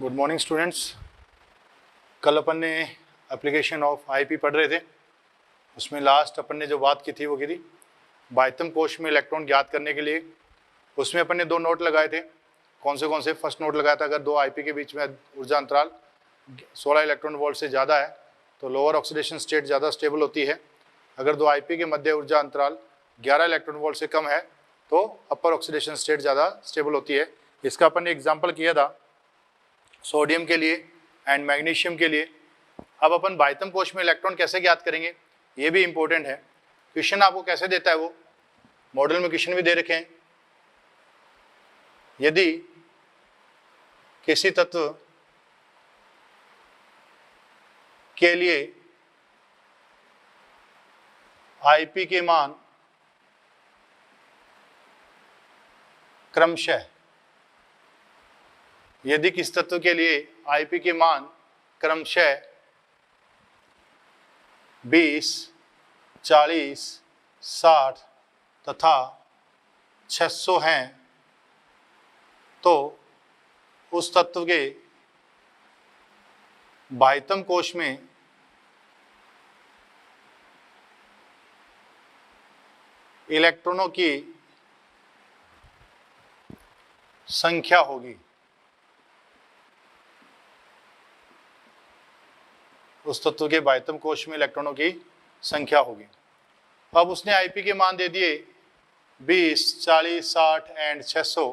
Good morning students. कल अपन ने application of IP पढ़ रहे थे। उसमें लास्ट अपन ने जो बात की थी वो की थी बाह्यतम कोश में इलेक्ट्रॉन ज्ञात करने के लिए। उसमें अपन ने दो नोट लगाए थे। कौन से? फर्स्ट नोट लगाया था, अगर दो आईपी के बीच में ऊर्जा अंतराल 16 इलेक्ट्रॉन वोल्ट से ज़्यादा है तो लोअर ऑक्सीडेशन स्टेट ज़्यादा स्टेबल होती है। अगर दो आईपी के मध्य ऊर्जा अंतराल 11 इलेक्ट्रॉन वोल्ट से कम है तो अपर ऑक्सीडेशन स्टेट ज़्यादा स्टेबल होती है। इसका अपन ने एग्जाम्पल किया था सोडियम के लिए एंड मैग्नीशियम के लिए। अब अपन बाह्यतम कोश में इलेक्ट्रॉन कैसे ज्ञात करेंगे ये भी इंपॉर्टेंट है। क्वेश्चन आपको कैसे देता है, वो मॉडल में क्वेश्चन भी दे रखे हैं। यदि किसी तत्व के लिए आईपी के मान क्रमशः यदि किस तत्व के लिए आईपी के मान क्रमशः 20, 40, 60 तथा 600 हैं तो उस तत्व के बाह्यतम कोश में इलेक्ट्रॉनों की संख्या होगी। उस तत्व के बाह्यतम कोश में इलेक्ट्रॉनों की संख्या होगी। अब उसने आईपी के मान दे दिए 20, 40, 60 एंड 600।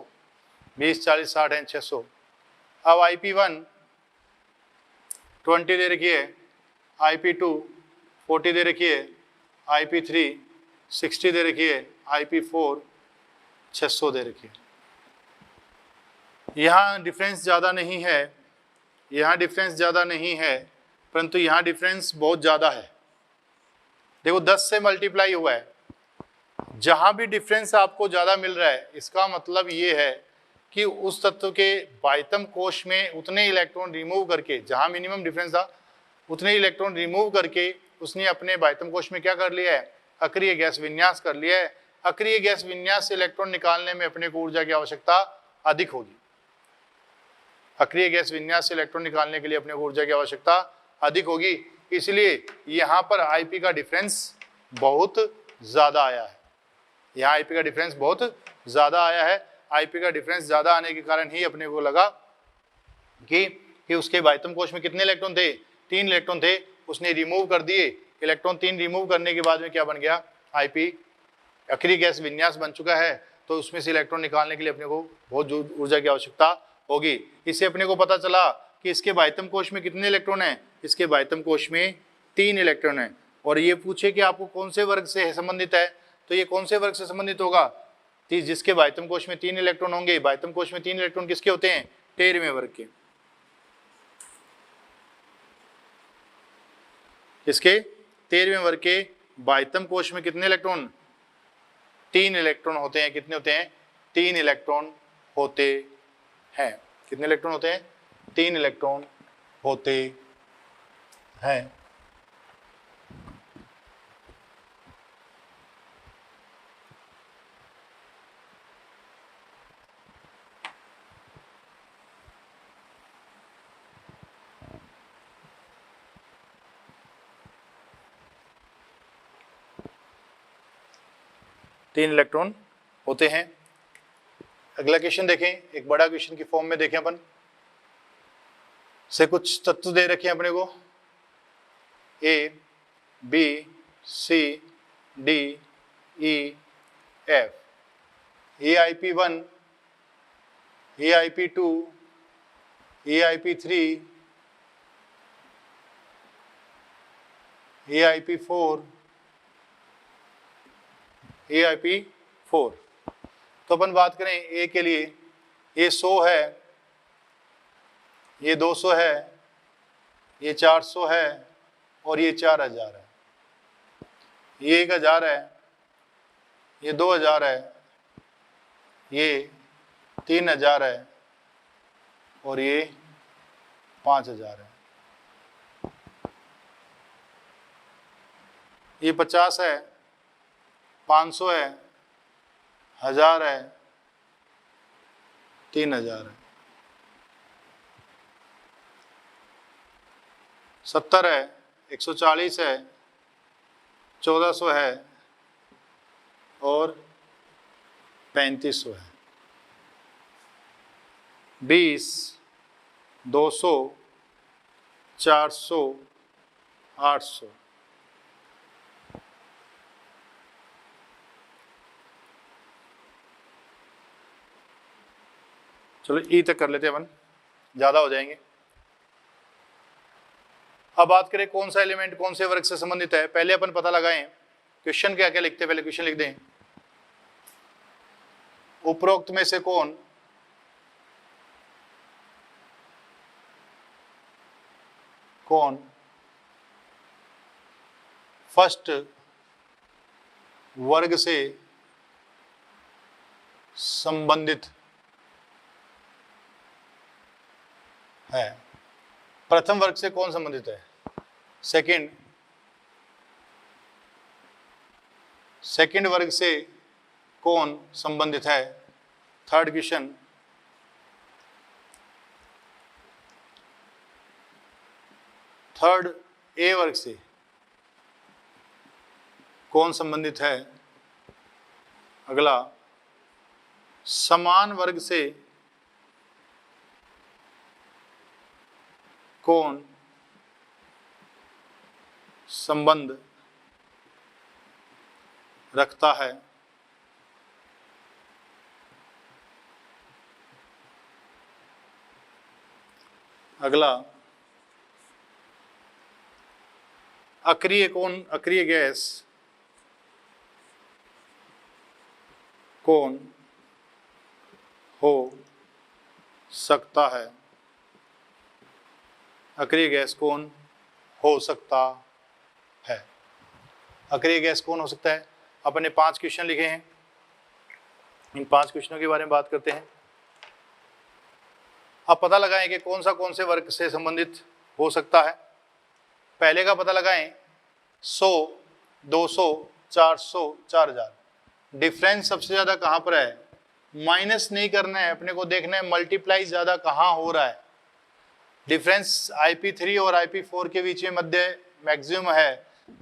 20, 40, 60 एंड 600। अब IP1 20 दे रखी है, IP2 40 दे रखी है, IP3 60 दे रखी है, IP4 600 दे रखी है। यहाँ डिफरेंस ज़्यादा नहीं है, यहाँ डिफरेंस ज़्यादा नहीं है, परंतु यहाँ डिफरेंस बहुत ज़्यादा है। देखो 10 से मल्टीप्लाई हुआ है। जहाँ भी डिफरेंस आपको ज़्यादा मिल रहा है इसका मतलब ये है कि उस तत्व के बाह्यतम कोश में उतने इलेक्ट्रॉन रिमूव करके, जहाँ मिनिमम डिफरेंस था उतने इलेक्ट्रॉन रिमूव करके उसने अपने बाह्यतम कोश में क्या कर लिया है, अक्रिय गैस विन्यास कर लिया है। अक्रिय गैस विन्यास से इलेक्ट्रॉन निकालने में अपने को ऊर्जा की आवश्यकता अधिक होगी। अक्रिय गैस विन्यास से इलेक्ट्रॉन निकालने के लिए अपने को ऊर्जा की आवश्यकता अधिक होगी। इसलिए यहाँ पर आईपी का डिफरेंस बहुत ज़्यादा आया है। यहाँ आईपी का डिफरेंस बहुत ज़्यादा आया है। आईपी का डिफरेंस ज़्यादा आने के कारण ही अपने को लगा कि उसके बाह्यतम कोश में कितने इलेक्ट्रॉन थे, 3 इलेक्ट्रॉन थे, उसने रिमूव कर दिए। इलेक्ट्रॉन 3 रिमूव करने के बाद में क्या बन गया, आईपी अक्रिय गैस विन्यास बन चुका है। तो उसमें से इलेक्ट्रॉन निकालने के लिए अपने को बहुत ऊर्जा की आवश्यकता होगी। इससे अपने को पता चला कि इसके बाह्यतम कोश में कितने इलेक्ट्रॉन हैं, इसके बाह्यतम कोश में 3 इलेक्ट्रॉन हैं। और ये पूछे कि आपको कौन से वर्ग से संबंधित है, तो ये कौन से वर्ग से संबंधित होगा, जिसके बाह्यतम कोश में 3 इलेक्ट्रॉन होंगे। बाह्यतम कोश में 3 इलेक्ट्रॉन किसके होते हैं, 13वें वर्ग के। इसके 13वें वर्ग के बाह्यतम कोश में कितने इलेक्ट्रॉन, 3 इलेक्ट्रॉन होते हैं। कितने होते हैं, 3 इलेक्ट्रॉन होते हैं। कितने इलेक्ट्रॉन होते हैं, 3 इलेक्ट्रॉन होते हैं। तीन इलेक्ट्रॉन होते हैं। अगला क्वेश्चन देखें, एक बड़ा क्वेश्चन की फॉर्म में देखें। अपन से कुछ तत्व दे रखे हैं अपने को, A, B, C, D, E, F। AIP1, AIP2, AIP3, AIP4, AIP4। तो अपन बात करें ए के लिए, ये 100 है, ये 200 है, ये 400 है और ये 4000 है। ये 1000 है, ये 2000 है, ये 3000 है और ये 5000 है। ये 50 है, 500 है, 1000 है, 3000 है। 70 है, 140 है, 1400 है और 3500 है। 20, 200, 400, 800। चलो ई तक कर लेते हैं अपन, ज़्यादा हो जाएंगे। अब बात करें कौन सा एलिमेंट कौन से वर्ग से संबंधित है। पहले अपन पता लगाएं क्वेश्चन क्या क्या लिखते हैं, पहले क्वेश्चन लिख दें। उपरोक्त में से कौन फर्स्ट वर्ग से संबंधित है। प्रथम वर्ग से कौन संबंधित है? सेकंड वर्ग से कौन संबंधित है? Third question. थर्ड ए वर्ग से कौन संबंधित है? अगला, समान वर्ग से कौन संबंध रखता है? अगला, अक्रिय गैस कौन हो सकता है? अक्रिय गैस कौन हो सकता है? अक्रिय गैस कौन हो सकता है? अपने 5 क्वेश्चन लिखे हैं, इन 5 क्वेश्चनों के बारे में बात करते हैं। अब पता लगाएं कि कौन से वर्ग से संबंधित हो सकता है। पहले का पता लगाएं, 100, 200, 400, 4000। डिफरेंस सबसे ज़्यादा कहाँ पर है? माइनस नहीं करना है, अपने को देखना है मल्टीप्लाई ज़्यादा कहाँ हो रहा है। डिफरेंस IP3 और IP4 के बीच में मध्य मैक्सिमम है,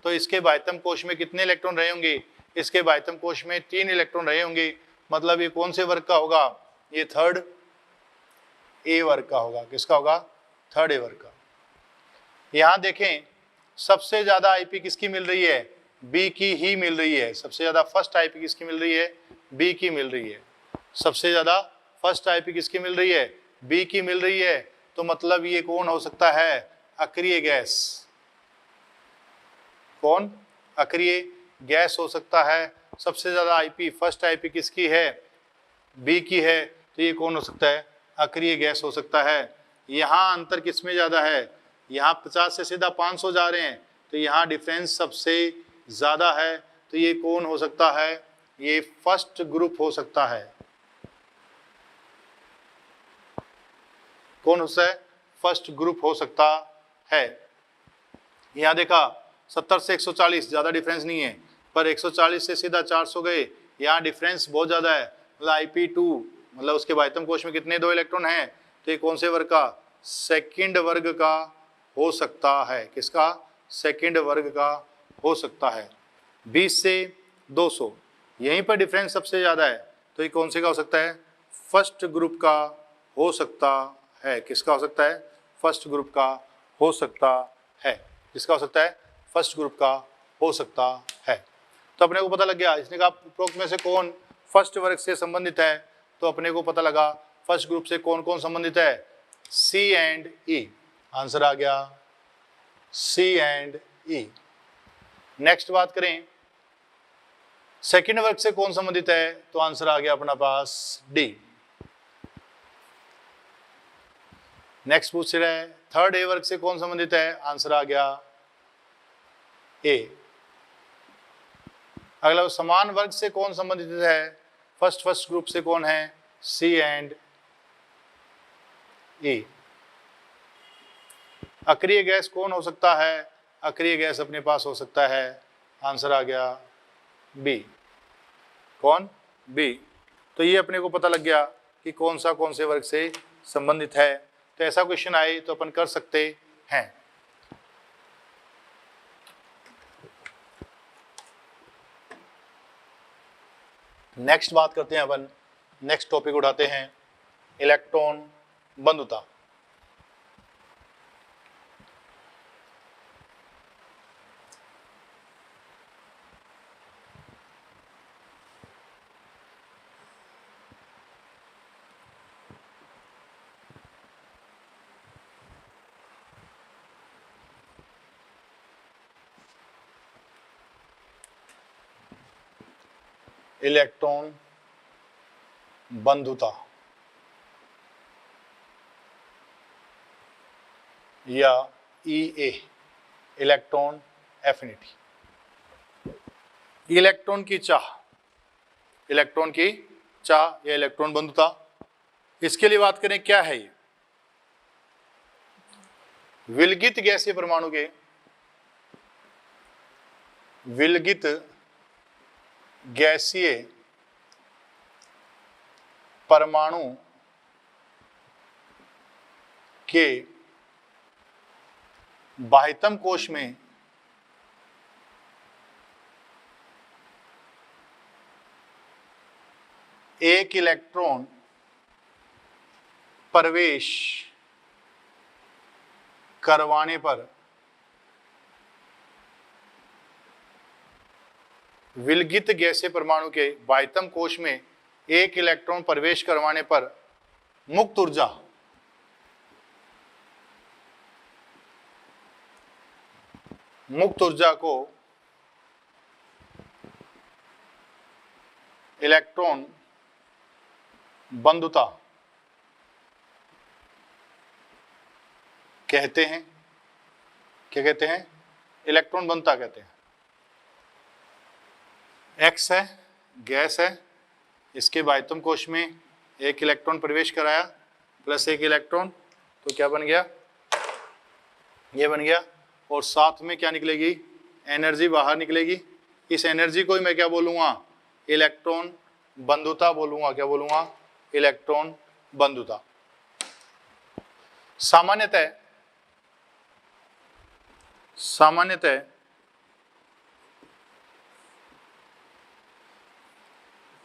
तो इसके बाह्यतम कोश में कितने इलेक्ट्रॉन रहे होंगे? इसके बाह्यतम कोश में 3 इलेक्ट्रॉन रहे होंगे। मतलब ये कौन से वर्ग का होगा? ये थर्ड ए वर्ग का होगा। किसका होगा? थर्ड ए वर्ग का। यहाँ देखें, सबसे ज़्यादा IP किसकी मिल रही है? बी की ही मिल रही है। सबसे ज़्यादा फर्स्ट IP किसकी मिल रही है? बी की मिल रही है। सबसे ज़्यादा फर्स्ट IP किसकी मिल रही है? बी की मिल रही है। तो मतलब ये कौन हो सकता है? अक्रिय गैस। कौन? अक्रिय गैस हो सकता है। सबसे ज़्यादा IP फर्स्ट IP किसकी है? बी की है। तो ये कौन हो सकता है? अक्रिय गैस हो सकता है। यहाँ अंतर किसमें ज़्यादा है? यहाँ 50 से सीधा 500 जा रहे हैं, तो यहाँ डिफरेंस सबसे ज़्यादा है। तो ये कौन हो सकता है? ये फर्स्ट ग्रुप हो सकता है। कौन होता है? फर्स्ट ग्रुप हो सकता है। यहाँ देखा 70 से 140 ज़्यादा डिफरेंस नहीं है, पर 140 से सीधा 400 गए, यहाँ डिफरेंस बहुत ज़्यादा है। मतलब IP2 मतलब उसके बाह्यतम कोश में कितने 2 इलेक्ट्रॉन हैं? तो ये कौन से वर्ग का? सेकंड वर्ग का हो सकता है। किसका? सेकंड वर्ग का हो सकता है। 20 से 200 यहीं पर डिफरेंस सबसे ज़्यादा है, तो ये कौन से का हो सकता है? फर्स्ट ग्रुप का हो सकता है। किसका हो सकता है? फर्स्ट ग्रुप का हो सकता है। किसका हो सकता है? फर्स्ट ग्रुप का हो सकता है। तो अपने को पता लग गया। इसने कहा उपरोक्त में से कौन फर्स्ट वर्ग से संबंधित है, तो अपने को पता लगा फर्स्ट ग्रुप से कौन कौन संबंधित है? C and E। आंसर आ गया C एंड E। नेक्स्ट बात करें सेकेंड वर्ग से कौन संबंधित है, तो आंसर आ गया अपना पास D। नेक्स्ट पूछ रहा है थर्ड ए वर्ग से कौन संबंधित है, आंसर आ गया A। अगला समान वर्ग से कौन संबंधित है, फर्स्ट ग्रुप से कौन है? C and E। अक्रिय गैस कौन हो सकता है? अक्रिय गैस अपने पास हो सकता है। आंसर आ गया B। कौन? B। तो ये अपने को पता लग गया कि कौन से वर्ग से संबंधित है। तो ऐसा क्वेश्चन आए तो अपन कर सकते हैं। नेक्स्ट बात करते हैं अपन, नेक्स्ट टॉपिक उठाते हैं इलेक्ट्रॉन बंधुता। इलेक्ट्रॉन बंधुता या EA, इलेक्ट्रॉन एफिनिटी। इलेक्ट्रॉन की चाह, इलेक्ट्रॉन की चाह या इलेक्ट्रॉन बंधुता, इसके लिए बात करें क्या है ये? विलगित गैसीय परमाणु के, विलगित गैसीय परमाणु के बाह्यतम कोश में एक इलेक्ट्रॉन प्रवेश करवाने पर विलगित गैसीय परमाणु के बाह्यतम कोश में एक इलेक्ट्रॉन प्रवेश करवाने पर मुक्त ऊर्जा को इलेक्ट्रॉन बंधुता कहते हैं। क्या कहते हैं? इलेक्ट्रॉन बंधुता कहते हैं। X है, गैस है, इसके बाह्यतम कोश में एक इलेक्ट्रॉन प्रवेश कराया प्लस एक इलेक्ट्रॉन, तो क्या बन गया? ये बन गया। और साथ में क्या निकलेगी? एनर्जी बाहर निकलेगी। इस एनर्जी को ही मैं क्या बोलूँगा? इलेक्ट्रॉन बंधुता बोलूँगा। क्या बोलूँगा? इलेक्ट्रॉन बंधुता। सामान्यतः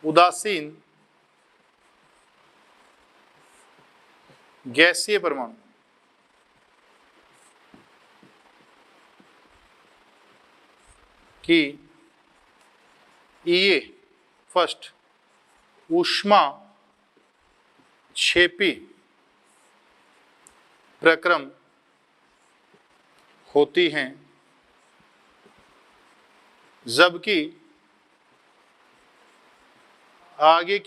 उदासीन गैसीय परमाणु की EA फर्स्ट ऊष्मा क्षेपी प्रक्रम होती हैं, जबकि आगे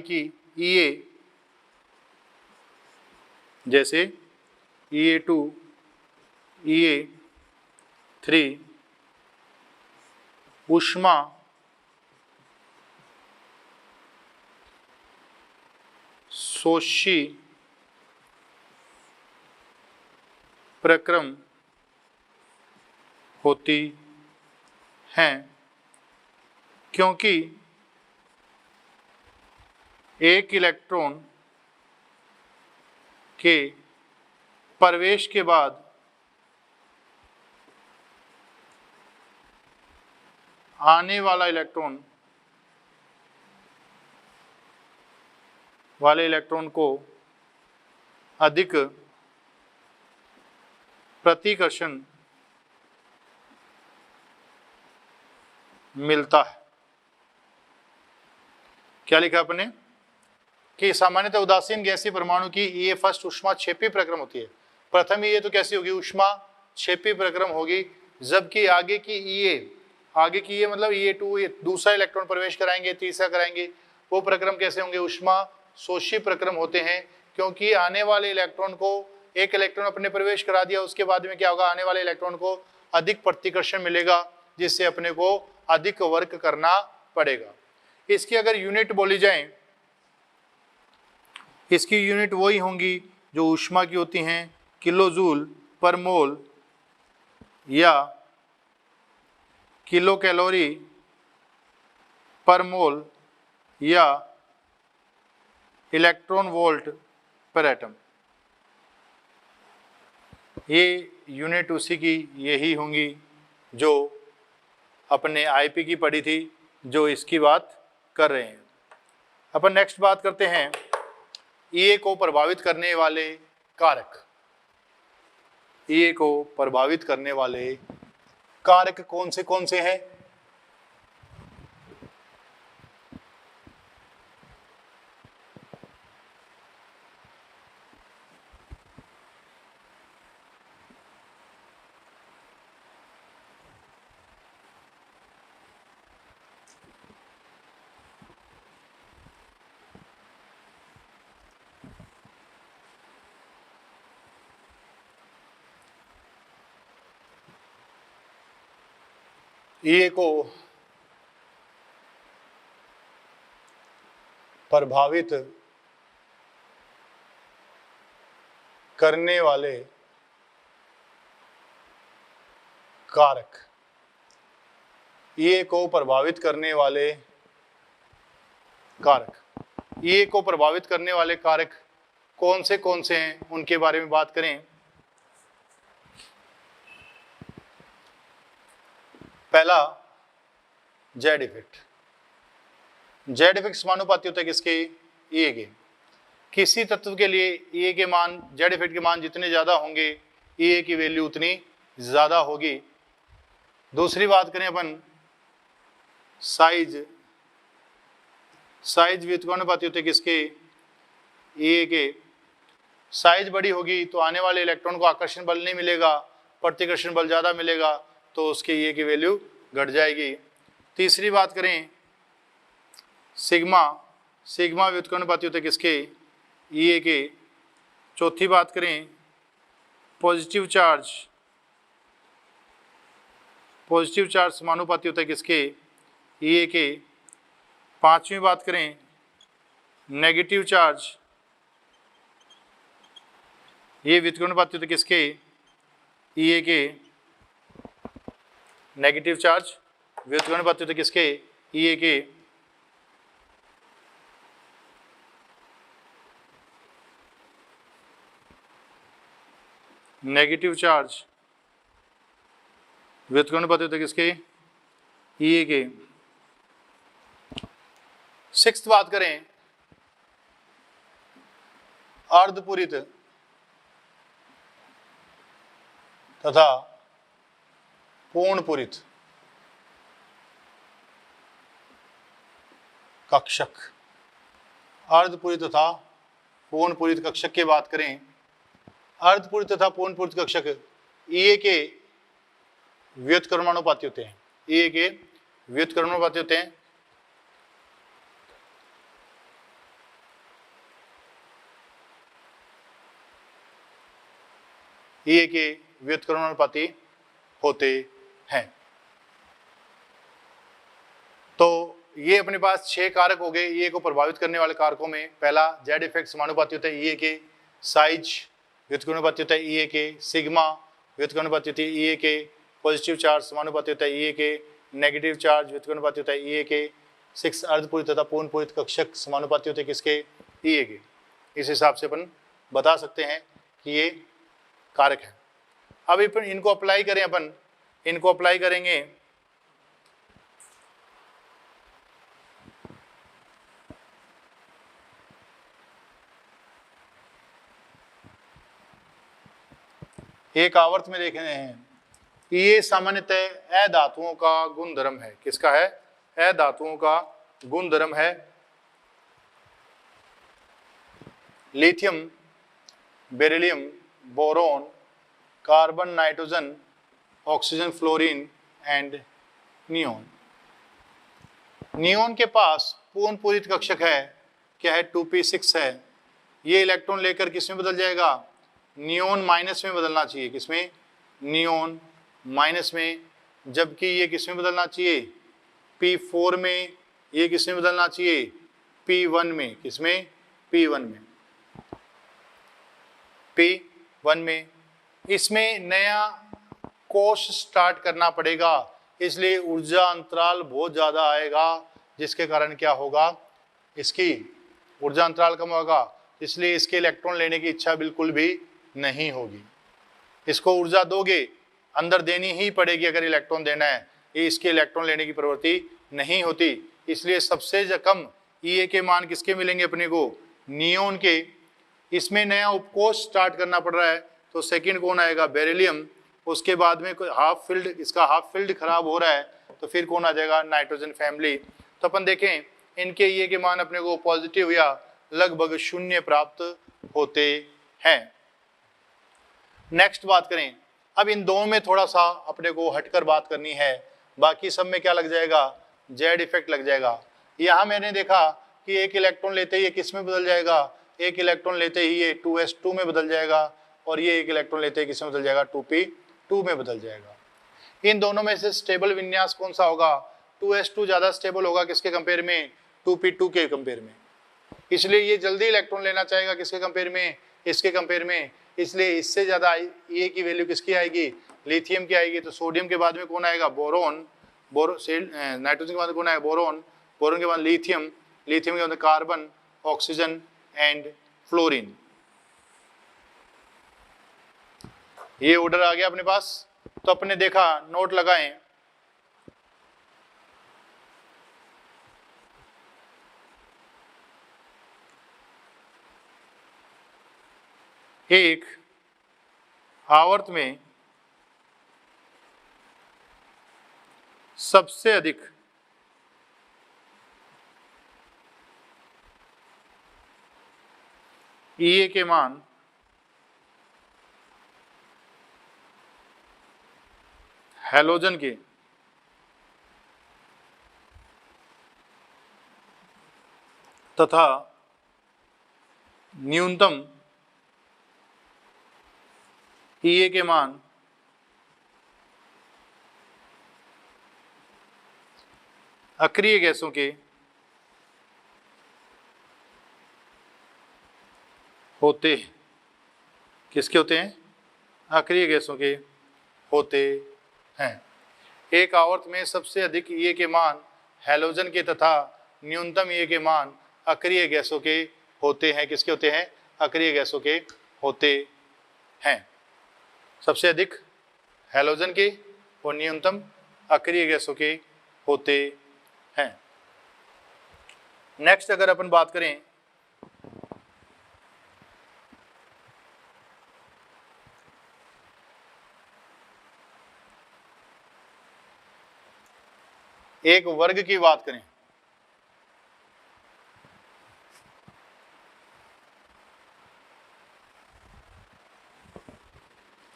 की EA जैसे EA2, EA3 ऊष्मा शोषी प्रक्रम होती हैं, क्योंकि एक इलेक्ट्रॉन के प्रवेश के बाद आने वाले इलेक्ट्रॉन को अधिक प्रतिकर्षण मिलता है। क्या लिखा आपने? कि सामान्यतः उदासीन गैसीय परमाणु की EA फर्स्ट ऊष्मा क्षेपी प्रक्रम होती है। प्रथम EA तो कैसी होगी? ऊष्मा क्षेपी प्रक्रम होगी, जबकि आगे की EA मतलब EA2 दूसरा इलेक्ट्रॉन प्रवेश कराएंगे, तीसरा कराएंगे, वो प्रक्रम कैसे होंगे? ऊष्मा शोषी प्रक्रम होते हैं, क्योंकि आने वाले इलेक्ट्रॉन को एक इलेक्ट्रॉन अपने प्रवेश करा दिया, उसके बाद में क्या होगा? आने वाले इलेक्ट्रॉन को अधिक प्रतिकर्षण मिलेगा, जिससे अपने को अधिक वर्क करना पड़ेगा। इसकी अगर यूनिट बोली जाए, इसकी यूनिट वही होंगी जो ऊष्मा की होती हैं, किलोजूल पर मोल या किलो कैलोरी पर मोल या इलेक्ट्रॉन वोल्ट पर एटम। ये यूनिट उसी की यही होंगी जो अपने आईपी की पढ़ी थी जो इसकी बात कर रहे हैं। अपन नेक्स्ट बात करते हैं ईए को प्रभावित करने वाले कारक। ईए को प्रभावित करने वाले कारक कौन से हैं? ईए को प्रभावित करने वाले कारक। ईए को प्रभावित करने वाले कारक। ईए को प्रभावित करने वाले कारक कौन से हैं उनके बारे में बात करें। पहला जेड इफेक्ट। जेड इफेक्ट समानुपाती होता है किसके? ईए के। किसी तत्व के लिए ईए के मान, जेड इफेक्ट के मान जितने ज्यादा होंगे ईए की वैल्यू उतनी ज्यादा होगी। दूसरी बात करें अपन साइज। साइज व्युत्क्रमानुपाती होते किसके? ईए के। साइज बड़ी होगी तो आने वाले इलेक्ट्रॉन को आकर्षण बल नहीं मिलेगा, प्रतिकर्षण बल ज्यादा मिलेगा, तो उसके ईए की वैल्यू घट जाएगी। तीसरी बात करें सिग्मा। सिग्मा व्युत्क्रमानुपाती होते किसके? ईए के। चौथी बात करें पॉजिटिव चार्ज। पॉजिटिव चार्ज समानुपाती होता है किसके? ईए के। पांचवी बात करें नेगेटिव चार्ज। ये व्युत्क्रमानुपाती होते किसके? ईए के। नेगेटिव चार्ज व्युत्क्रमानुपाती होते किसके? ईए के। नेगेटिव चार्ज व्युत्क्रमानुपाती होते किसके? ईए के। सिक्स्थ बात करें अर्धपूरित तथा पूर्णपूरित कक्षक। अर्धपूरित तथा पूर्णपूरित कक्षक की बात करें। अर्धपूरित तथा पूर्णपूरित कक्षक ईए के व्युत्क्रमानुपाती होते हैं। ईए के व्युत्क्रमानुपाती होते हैं। ईए के व्युत्क्रमानुपाती होते हैं। तो ये अपने पास 6 कारक हो गए ईए को प्रभावित करने वाले कारकों में। पहला जेड इफेक्ट समानुपाती होता है ईए के। साइज व्युत्क्रमानुपाती होता है ईए के। सिग्मा व्युत्क्रमानुपाती होती है ईए के। पॉजिटिव चार्ज समानुपाती होता है ईए के। नेगेटिव चार्ज व्युत्क्रमानुपाती होता है ईए के। 6 अर्धपूरित तथा पूर्णपूरित कक्षक समानुपाती होते हैं किसके? ईए के। इस हिसाब से अपन बता सकते हैं कि ये कारक है। अब इनको अप्लाई करें, अपन इनको अप्लाई करेंगे एक आवर्त में देख रहे हैं। ये सामान्यतः अधातुओं का गुणधर्म है। किसका है? अधातुओं का गुणधर्म है। Lithium, beryllium, boron, carbon, nitrogen, oxygen, fluorine and neon. Neon के पास पूर्णपूरित कक्षक है, क्या है? 2p6 है। ये इलेक्ट्रॉन लेकर किसमें बदल जाएगा? नियोन माइनस में बदलना चाहिए। किसमें? नियोन माइनस में। जबकि ये किसमें बदलना चाहिए? p4 में। ये किसमें बदलना चाहिए? p1 में। किसमें? p1 में। p1 में। इसमें नया कोष स्टार्ट करना पड़ेगा, इसलिए ऊर्जा अंतराल बहुत ज़्यादा आएगा, जिसके कारण क्या होगा? इसकी ऊर्जा अंतराल कम होगा, इसलिए इसके इलेक्ट्रॉन लेने की इच्छा बिल्कुल भी नहीं होगी। इसको ऊर्जा दोगे, अंदर देनी ही पड़ेगी अगर इलेक्ट्रॉन देना है, ये इसके इलेक्ट्रॉन लेने की प्रवृत्ति नहीं होती। इसलिए सबसे कम Ea के मान किसके मिलेंगे अपने को, नियोन के। इसमें नया उपकोष स्टार्ट करना पड़ रहा है, तो सेकंड कौन आएगा, बेरिलियम। उसके बाद में हाफ फील्ड, इसका हाफ फील्ड खराब हो रहा है, तो फिर कौन आ जाएगा, नाइट्रोजन फैमिली। तो अपन देखें इनके Ea के मान अपने को पॉजिटिव या लगभग शून्य प्राप्त होते हैं। नेक्स्ट बात करें, अब इन दोनों में थोड़ा सा अपने को हटकर बात करनी है, बाकी सब में क्या लग जाएगा, जेड इफेक्ट लग जाएगा। यहाँ मैंने देखा कि एक इलेक्ट्रॉन लेते ही ये किस में बदल जाएगा, एक इलेक्ट्रॉन लेते ही ये 2s2 में बदल जाएगा, और ये एक इलेक्ट्रॉन लेते ही किस में बदल जाएगा, 2p2 में बदल जाएगा। इन दोनों में से स्टेबल विन्यास कौन सा होगा, 2s2 ज्यादा स्टेबल होगा किसके कंपेयर में, 2p2 के कंपेयर में। इसलिए ये जल्दी इलेक्ट्रॉन लेना चाहेगा किसके कंपेयर में, इसके कंपेयर में। इसलिए इससे ज्यादा ए की वैल्यू किसकी आएगी, लिथियम की आएगी। तो सोडियम के बाद में कौन आएगा, बोरोन। नाइट्रोजन के बाद कौन आएगा, बोरोन। बोरोन के बाद लिथियम। लिथियम के बाद कार्बन, ऑक्सीजन एंड फ्लोरीन। ये ऑर्डर आ गया अपने पास। तो अपने देखा, नोट लगाएं, एक आवर्त में सबसे अधिक Ea के मान हैलोजन के तथा न्यूनतम Ea के मान अक्रिय गैसों के होते हैं। किसके होते हैं, अक्रिय गैसों के होते हैं। एक आवर्त में सबसे अधिक Ea के मान हैलोजन के तथा न्यूनतम Ea के मान अक्रिय गैसों के होते हैं। किसके होते हैं, अक्रिय गैसों के होते हैं। सबसे अधिक हैलोजन के और न्यूनतम अक्रिय गैसों के होते हैं। नेक्स्ट अगर अपन बात करें, एक वर्ग की बात करें,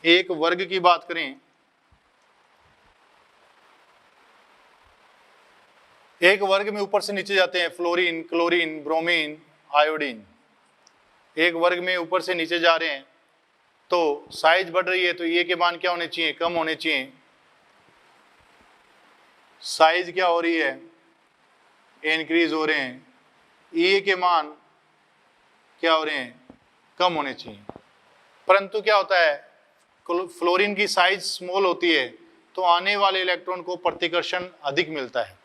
एक वर्ग की बात करें, एक वर्ग में ऊपर से नीचे जाते हैं फ्लोरीन, क्लोरीन, ब्रोमीन, आयोडीन। एक वर्ग में ऊपर से नीचे जा रहे हैं, तो साइज बढ़ रही है, तो ये के मान क्या होने चाहिए, कम होने चाहिए। साइज क्या हो रही है, इंक्रीज हो रहे हैं। ए के मान क्या हो रहे हैं, कम होने चाहिए। परंतु क्या होता है, फ्लोरीन की साइज स्मॉल होती है, तो आने वाले इलेक्ट्रॉन को प्रतिकर्षण अधिक मिलता है।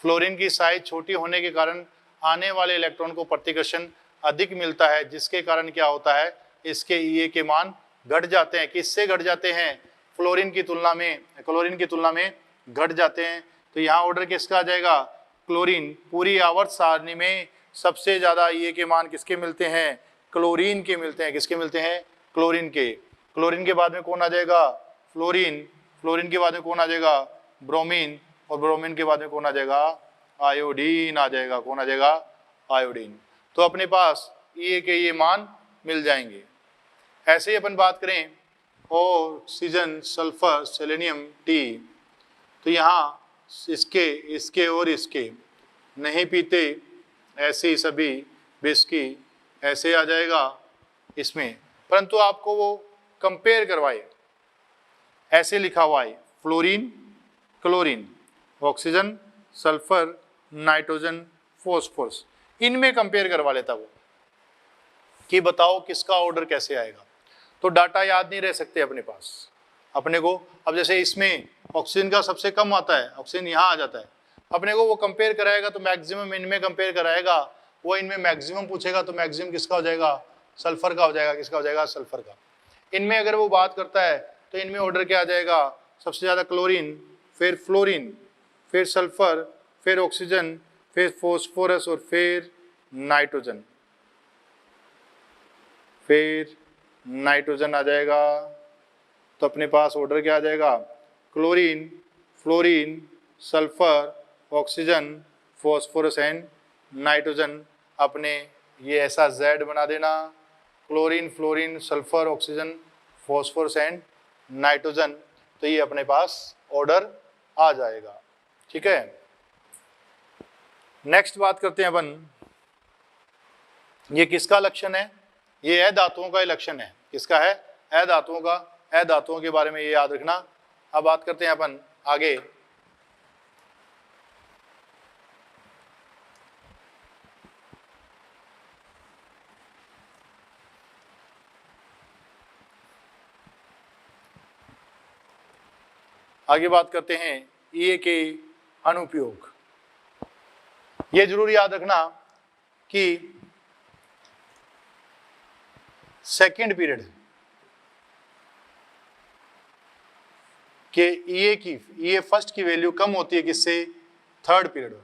फ्लोरीन की साइज छोटी होने के कारण आने वाले इलेक्ट्रॉन को प्रतिकर्षण अधिक मिलता है, जिसके कारण क्या होता है, इसके Ea के मान घट जाते हैं। किससे घट जाते हैं, फ्लोरीन की तुलना में, क्लोरीन की तुलना में घट जाते हैं। तो यहाँ ऑर्डर किसका आ जाएगा, क्लोरीन। पूरी आवर्त सारणी में सबसे ज्यादा Ea के मान किसके मिलते हैं, क्लोरीन के मिलते हैं। किसके मिलते हैं, क्लोरीन के। क्लोरीन के बाद में कौन आ जाएगा, फ्लोरीन। फ्लोरीन के बाद में कौन आ जाएगा, ब्रोमीन। और ब्रोमीन के बाद में कौन आ जाएगा, आयोडीन आ जाएगा। कौन आ जाएगा, आयोडीन। तो अपने पास Ea के ये मान मिल जाएंगे। ऐसे ही अपन बात करें ऑक्सीजन, सल्फर, सेलेनियम, टी, तो यहाँ इसके और इसके नहीं पीते, ऐसे ही सभी बिस्की ऐसे आ जाएगा इसमें। परंतु आपको वो कंपेयर करवाए, ऐसे लिखा हुआ है, fluorine, chlorine, oxygen, sulphur, nitrogen, phosphorus, इनमें कंपेयर करवा लेता वो कि बताओ किसका ऑर्डर कैसे आएगा। तो डाटा याद नहीं रह सकते अपने पास अपने को। अब जैसे इसमें ऑक्सीजन का सबसे कम आता है, ऑक्सीजन यहाँ आ जाता है, अपने को वो कंपेयर कराएगा तो मैक्सिमम इनमें कंपेयर कराएगा। वो इनमें मैक्सिमम पूछेगा तो मैक्सिमम किसका हो जाएगा, सल्फर का हो जाएगा। किसका हो जाएगा, सल्फर का। इनमें अगर वो बात करता है तो इनमें ऑर्डर क्या आ जाएगा, सबसे ज़्यादा क्लोरीन, फिर फ्लोरीन, फिर सल्फर, फिर ऑक्सीजन, फिर फॉस्फोरस और फिर नाइट्रोजन। फिर नाइट्रोजन आ जाएगा, तो अपने पास ऑर्डर क्या आ जाएगा, chlorine, fluorine, sulphur, oxygen, phosphorus and nitrogen. अपने ये ऐसा Z बना देना, chlorine, fluorine, sulphur, oxygen, phosphorus and nitrogen. तो ये अपने पास ऑर्डर आ जाएगा। ठीक है, नेक्स्ट बात करते हैं अपन, ये किसका लक्षण है, ये अधातुओं का लक्षण है। किसका है, अधातुओं का। अधातुओं के बारे में ये याद रखना। अब बात करते हैं अपन आगे, बात करते हैं ये के अनुप्रयोग। ये जरूर याद रखना कि सेकेंड पीरियड के ये फर्स्ट की वैल्यू कम होती है किससे, थर्ड पीरियड।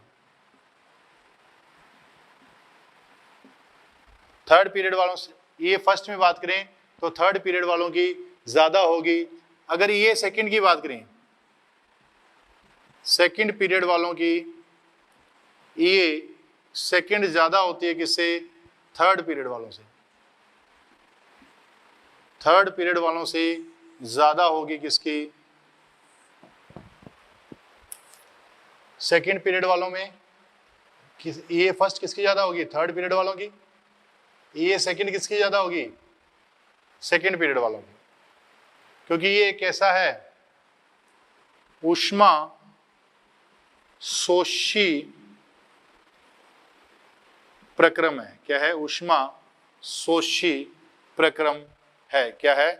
थर्ड पीरियड वालों से, ये फर्स्ट में बात करें तो थर्ड पीरियड वालों की ज्यादा होगी। अगर ये सेकंड की बात करें, सेकंड पीरियड वालों की ये सेकंड ज्यादा होती है किससे, थर्ड पीरियड वालों से। थर्ड पीरियड वालों से ज्यादा होगी किसकी, सेकंड पीरियड वालों में। ये फर्स्ट किसकी ज्यादा होगी, थर्ड पीरियड वालों की। ये सेकंड किसकी ज्यादा होगी, सेकंड पीरियड वालों की, क्योंकि ये कैसा है, ऊष्मा शोषी प्रक्रम है। क्या है, ऊष्मा शोषी प्रक्रम है। क्या है,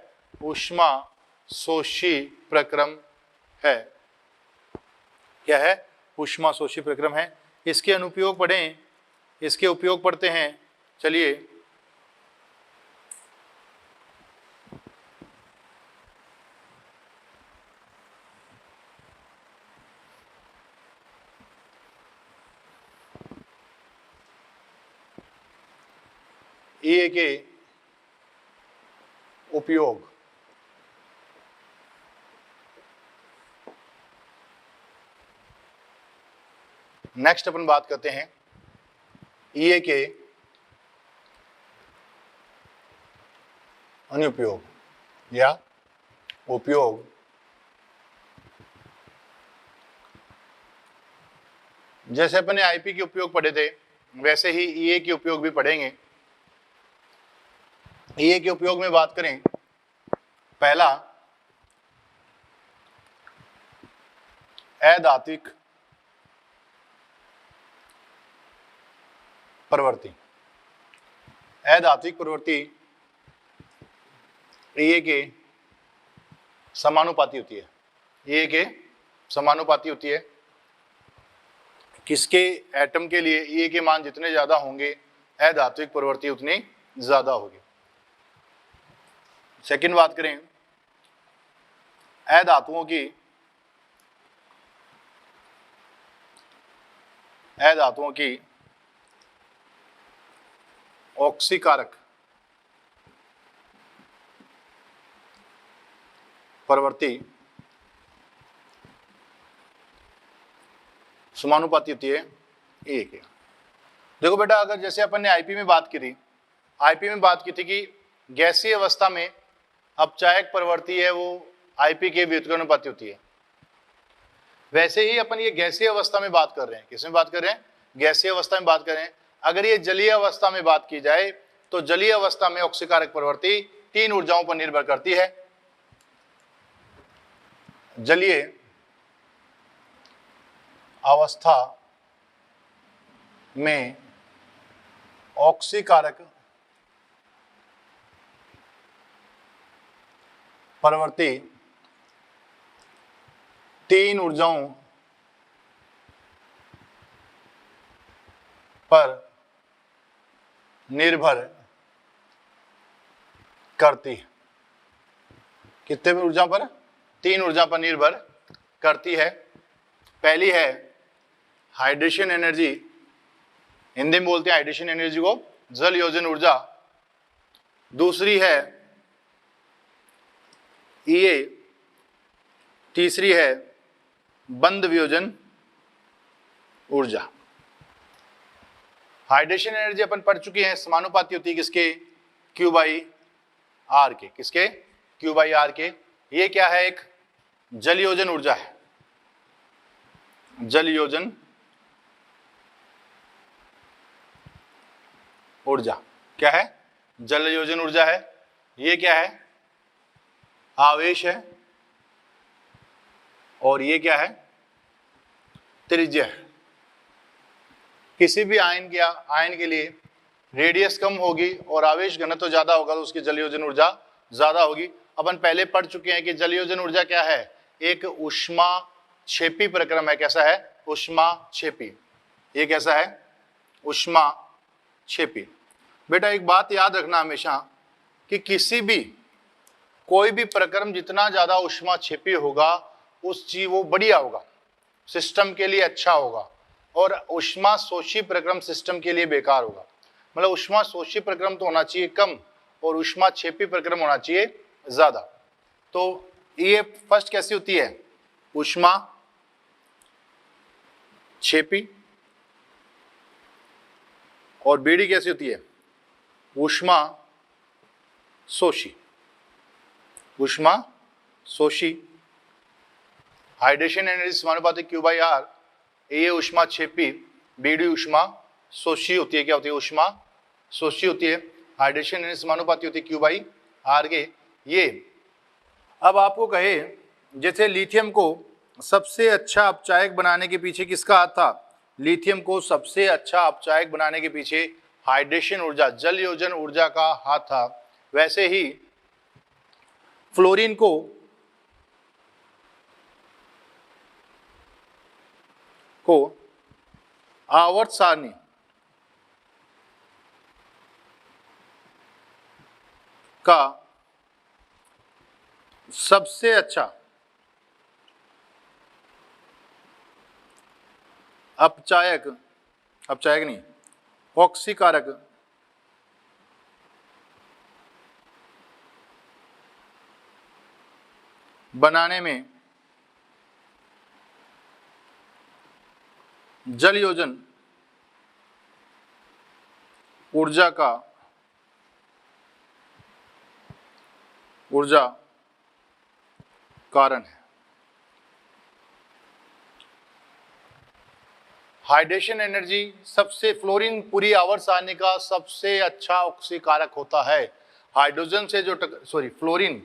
ऊष्मा शोषी प्रक्रम है। क्या है, ऊष्मा शोषी प्रक्रम है। इसके अनुप्रयोग पढ़ें, इसके उपयोग पढ़ते हैं। चलिए, ये के उपयोग, नेक्स्ट अपन बात करते हैं ये के अनुप्रयोग या उपयोग। जैसे अपन ने आईपी के उपयोग पढ़े थे, वैसे ही ईए के उपयोग भी पढ़ेंगे। ईए के उपयोग में बात करें, पहला अधात्विक प्रवृत्ति। अधात्विक प्रवृत्ति ये के समानुपाती होती है। ये के समानुपाती होती है। किसके, एटम के लिए ये के मान जितने ज्यादा होंगे अधात्विक प्रवृत्ति उतनी ज्यादा होगी। सेकंड बात करें अधातुओं की, अधातुओं की ऑक्सीकारक प्रवृत्ति समानुपाती होती है ए के। देखो बेटा, अगर जैसे अपन ने आईपी में बात की थी, आईपी में बात की थी कि गैसीय अवस्था में अपचायक प्रवृत्ति है वो आईपी के व्युत्क्रमानुपाती होती है। वैसे ही अपन ये गैसीय अवस्था में बात कर रहे हैं। किस में बात कर रहे हैं, गैसीय अवस्था में बात कर रहे हैं। अगर ये जलीय अवस्था में बात की जाए तो जलीय अवस्था में ऑक्सीकारक प्रवृत्ति 3 ऊर्जाओं पर निर्भर करती है। जलीय अवस्था में ऑक्सीकारक प्रवृत्ति 3 ऊर्जाओं पर निर्भर करती है। कितने ऊर्जा पर, 3 ऊर्जा पर निर्भर करती है। पहली है हाइड्रेशन एनर्जी, हिंदी में बोलते हैं हाइड्रेशन एनर्जी को जल योजन ऊर्जा। दूसरी है ईए, तीसरी है बंद वियोजन ऊर्जा। हाइड्रेशन एनर्जी अपन पढ़ चुके हैं, समानुपाती होती है किसके, Q बाई आर के, किसके, Q बाई आर के। ये क्या है, एक जल योजन ऊर्जा है, जल योजन ऊर्जा क्या है, जल योजन ऊर्जा है। ये क्या है, आवेश है, और ये क्या है, त्रिज्या है। किसी भी आयन के लिए रेडियस कम होगी और आवेश घनत्व ज्यादा होगा तो उसकी जल योजन ऊर्जा ज्यादा होगी। अपन पहले पढ़ चुके हैं कि जल योजन ऊर्जा क्या है, एक ऊष्माक्षेपी प्रक्रम है। कैसा है, ऊष्माक्षेपी। ये कैसा है, ऊष्माक्षेपी। बेटा एक बात याद रखना हमेशा कि किसी भी कोई भी प्रक्रम जितना ज्यादा ऊष्माक्षेपी होगा उस चीज वो बढ़िया होगा, सिस्टम के लिए अच्छा होगा, और ऊष्मा शोषी प्रक्रम सिस्टम के लिए बेकार होगा। मतलब ऊष्मा शोषी प्रक्रम तो होना चाहिए कम और ऊष्माक्षेपी प्रक्रम होना चाहिए ज्यादा। तो ये फर्स्ट कैसी होती है, ऊष्माक्षेपी, और बीडी कैसी होती है, ऊष्मा शोषी। ऊष्मा शोषी, हाइड्रेशन एनर्जी समानुपाती Q बाई आर, ये ऊष्माक्षेपी, बीडी ऊष्मा शोषी होती है। क्या होती है, ऊष्मा शोषी होती है। हाइड्रेशन एनर्जी समानुपाती होती है Q बाई आर के। ये अब आपको कहे जैसे लिथियम को सबसे अच्छा अपचायक बनाने के पीछे किसका हाथ था, लिथियम को सबसे अच्छा अपचायक बनाने के पीछे हाइड्रेशन ऊर्जा, जल योजन ऊर्जा का हाथ था। वैसे ही फ्लोरीन को आवर्त सारणी का सबसे अच्छा अपचायक नहीं, ऑक्सीकारक बनाने में जल योजन ऊर्जा कारण है। हाइड्रेशन एनर्जी सबसे, फ्लोरीन पूरी आवर्त सारणी का सबसे अच्छा ऑक्सीकारक होता है। हाइड्रोजन से जो फ्लोरीन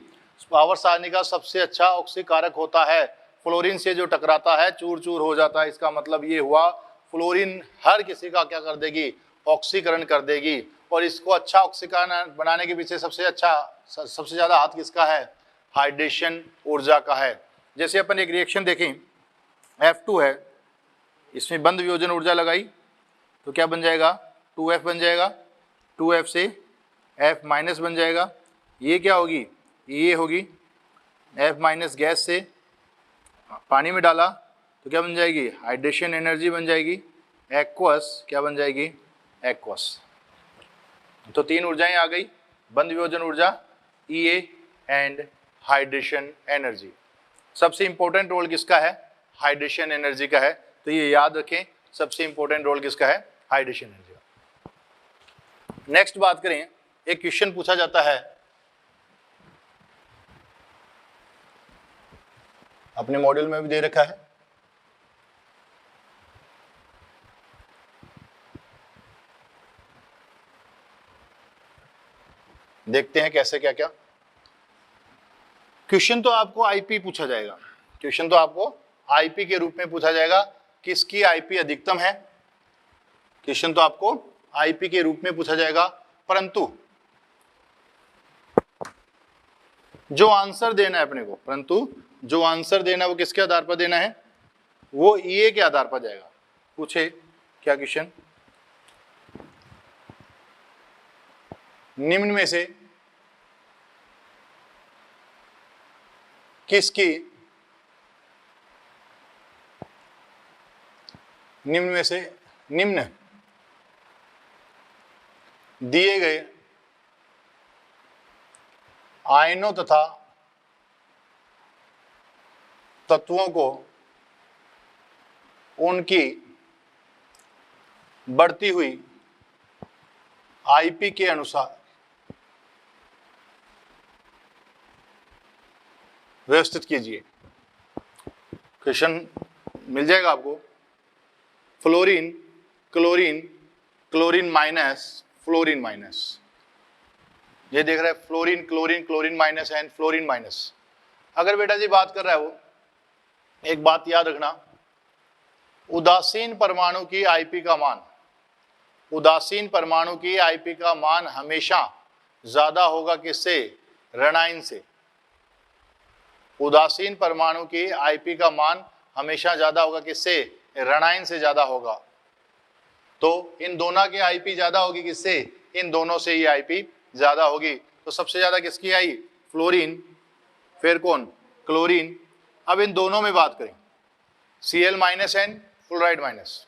आवर्त सारणी का सबसे अच्छा ऑक्सीकारक होता है। फ्लोरीन से जो टकराता है चूर चूर हो जाता है। इसका मतलब ये हुआ फ्लोरीन हर किसी का क्या कर देगी, ऑक्सीकरण कर देगी। और इसको अच्छा ऑक्सीकरण बनाने के पीछे सबसे ज्यादा हाथ किसका है, हाइड्रेशन ऊर्जा का है। जैसे अपन एक रिएक्शन देखें, F2 है, इसमें बंद वियोजन ऊर्जा लगाई तो क्या बन जाएगा, 2F बन जाएगा। 2F से F माइनस बन जाएगा। ये क्या होगी, ये होगी F माइनस गैस से पानी में डाला तो क्या बन जाएगी, हाइड्रेशन एनर्जी बन जाएगी। एक्वस क्या बन जाएगी, एक्वस। तो तीन ऊर्जाएं आ गई, बंद वियोजन ऊर्जा, EA एंड हाइड्रेशन एनर्जी। सबसे इंपॉर्टेंट रोल किसका है, हाइड्रेशन एनर्जी का है। तो ये याद रखें, सबसे इंपॉर्टेंट रोल किसका है, हाइड्रेशन एनर्जी का। नेक्स्ट बात करें, एक क्वेश्चन पूछा जाता है अपने मॉड्यूल में भी दे रखा है, देखते हैं कैसे क्या क्या। क्वेश्चन तो आपको आईपी पूछा जाएगा, क्वेश्चन तो आपको आईपी के रूप में पूछा जाएगा, किसकी आईपी अधिकतम है। क्वेश्चन तो आपको आईपी के रूप में पूछा जाएगा, परंतु जो आंसर देना है अपने को, वो किसके आधार पर देना है, वो ईए के आधार पर जाएगा। पूछे क्या क्वेश्चन, निम्न में से किसकी निम्न में से निम्न दिए गए आयनों तथा तत्वों को उनकी बढ़ती हुई आईपी के अनुसार व्यवस्थित कीजिए। क्वेश्चन मिल जाएगा आपको। Fluorine, chlorine, chlorine minus, fluorine minus, ये देख रहा है fluorine, chlorine, chlorine minus and fluorine minus. अगर बेटा जी बात कर रहा है वो, एक बात याद रखना, उदासीन परमाणु की आईपी का मान, उदासीन परमाणु की आईपी का मान हमेशा ज्यादा होगा किससे? ऋणायन से। उदासीन परमाणु की आईपी का मान हमेशा ज्यादा होगा किससे? ऋणायन से ज्यादा होगा। तो इन दोनों की आईपी ज्यादा होगी किससे? इन दोनों से ही आईपी ज्यादा होगी। तो सबसे ज्यादा किसकी आई? फ्लोरीन, फिर कौन? क्लोरीन। अब इन दोनों में बात करें, Cl minus and fluoride minus,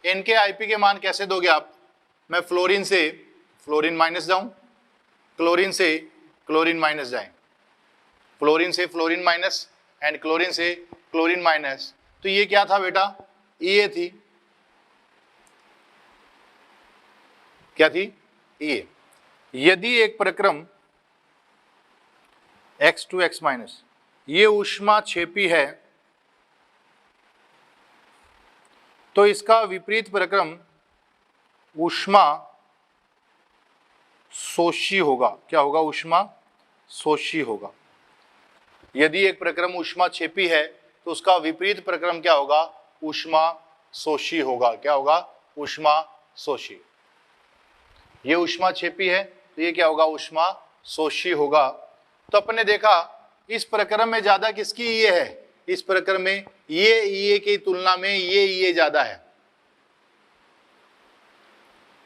इनके आईपी के मान कैसे दोगे आप? मैं फ्लोरीन से फ्लोरीन माइनस जाऊं, क्लोरीन से क्लोरीन माइनस जाएं, फ्लोरीन से फ्लोरीन माइनस एंड क्लोरीन से क्लोरीन माइनस। तो ये क्या था बेटा? ये थी, क्या थी? ये। यदि एक प्रक्रम x2 x माइनस ये ऊष्मा क्षेपी है तो इसका विपरीत प्रक्रम ऊष्मा शोषी होगा। क्या होगा? ऊष्मा शोषी होगा। यदि एक प्रक्रम ऊष्मा क्षेपी है तो उसका विपरीत प्रक्रम क्या होगा? ऊष्मा शोषी होगा। क्या होगा? ऊष्मा शोषी। ये ऊष्मा क्षेपी है तो ये क्या होगा? ऊष्मा शोषी होगा। तो अपने देखा इस प्रक्रम में ज्यादा किसकी ये है? इस प्रक्रम में ये की तुलना में ये ज्यादा है,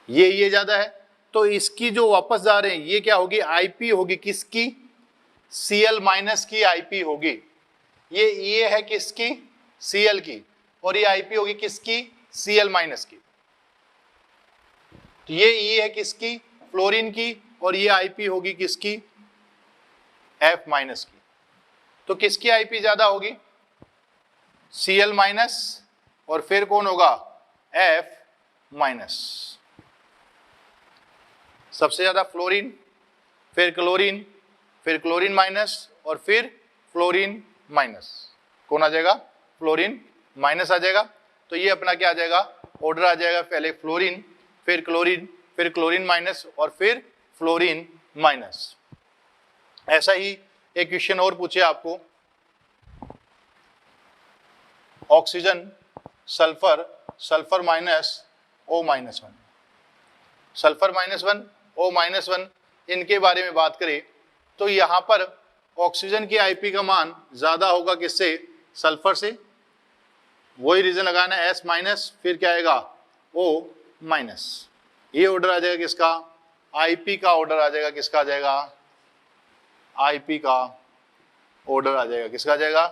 ये ज्यादा है। तो इसकी जो वापस जा रहे हैं ये क्या होगी? आईपी होगी किसकी? Cl माइनस की आईपी होगी। ये है किसकी? Cl की। और ये आईपी होगी किसकी? Cl माइनस की। तो ये है किसकी? फ्लोरीन की। और ये आईपी होगी किसकी? F माइनस की। तो किसकी आईपी ज्यादा होगी? Cl माइनस और फिर कौन होगा? F minus. सबसे ज्यादा फ्लोरीन, फिर क्लोरीन, फिर क्लोरीन माइनस और फिर फ्लोरीन माइनस। कौन आ जाएगा? फ्लोरीन माइनस आ जाएगा। तो ये अपना क्या आ जाएगा? ऑर्डर आ जाएगा, पहले फ्लोरीन, फिर क्लोरीन, फिर क्लोरीन माइनस और फिर फ्लोरीन माइनस। ऐसा ही एक क्वेश्चन और पूछे आपको, oxygen, sulphur, sulphur minus, O minus 1, sulphur minus 1, O minus 1, इनके बारे में बात करें तो यहां पर ऑक्सीजन की आईपी का मान ज्यादा होगा किससे? सल्फर से। वही रीजन लगाना है, S माइनस, फिर क्या आएगा? O minus. ये ऑर्डर आ जाएगा किसका? आईपी का ऑर्डर आ जाएगा। किसका आ जाएगा? आईपी का ऑर्डर आ जाएगा। किसका आ जाएगा?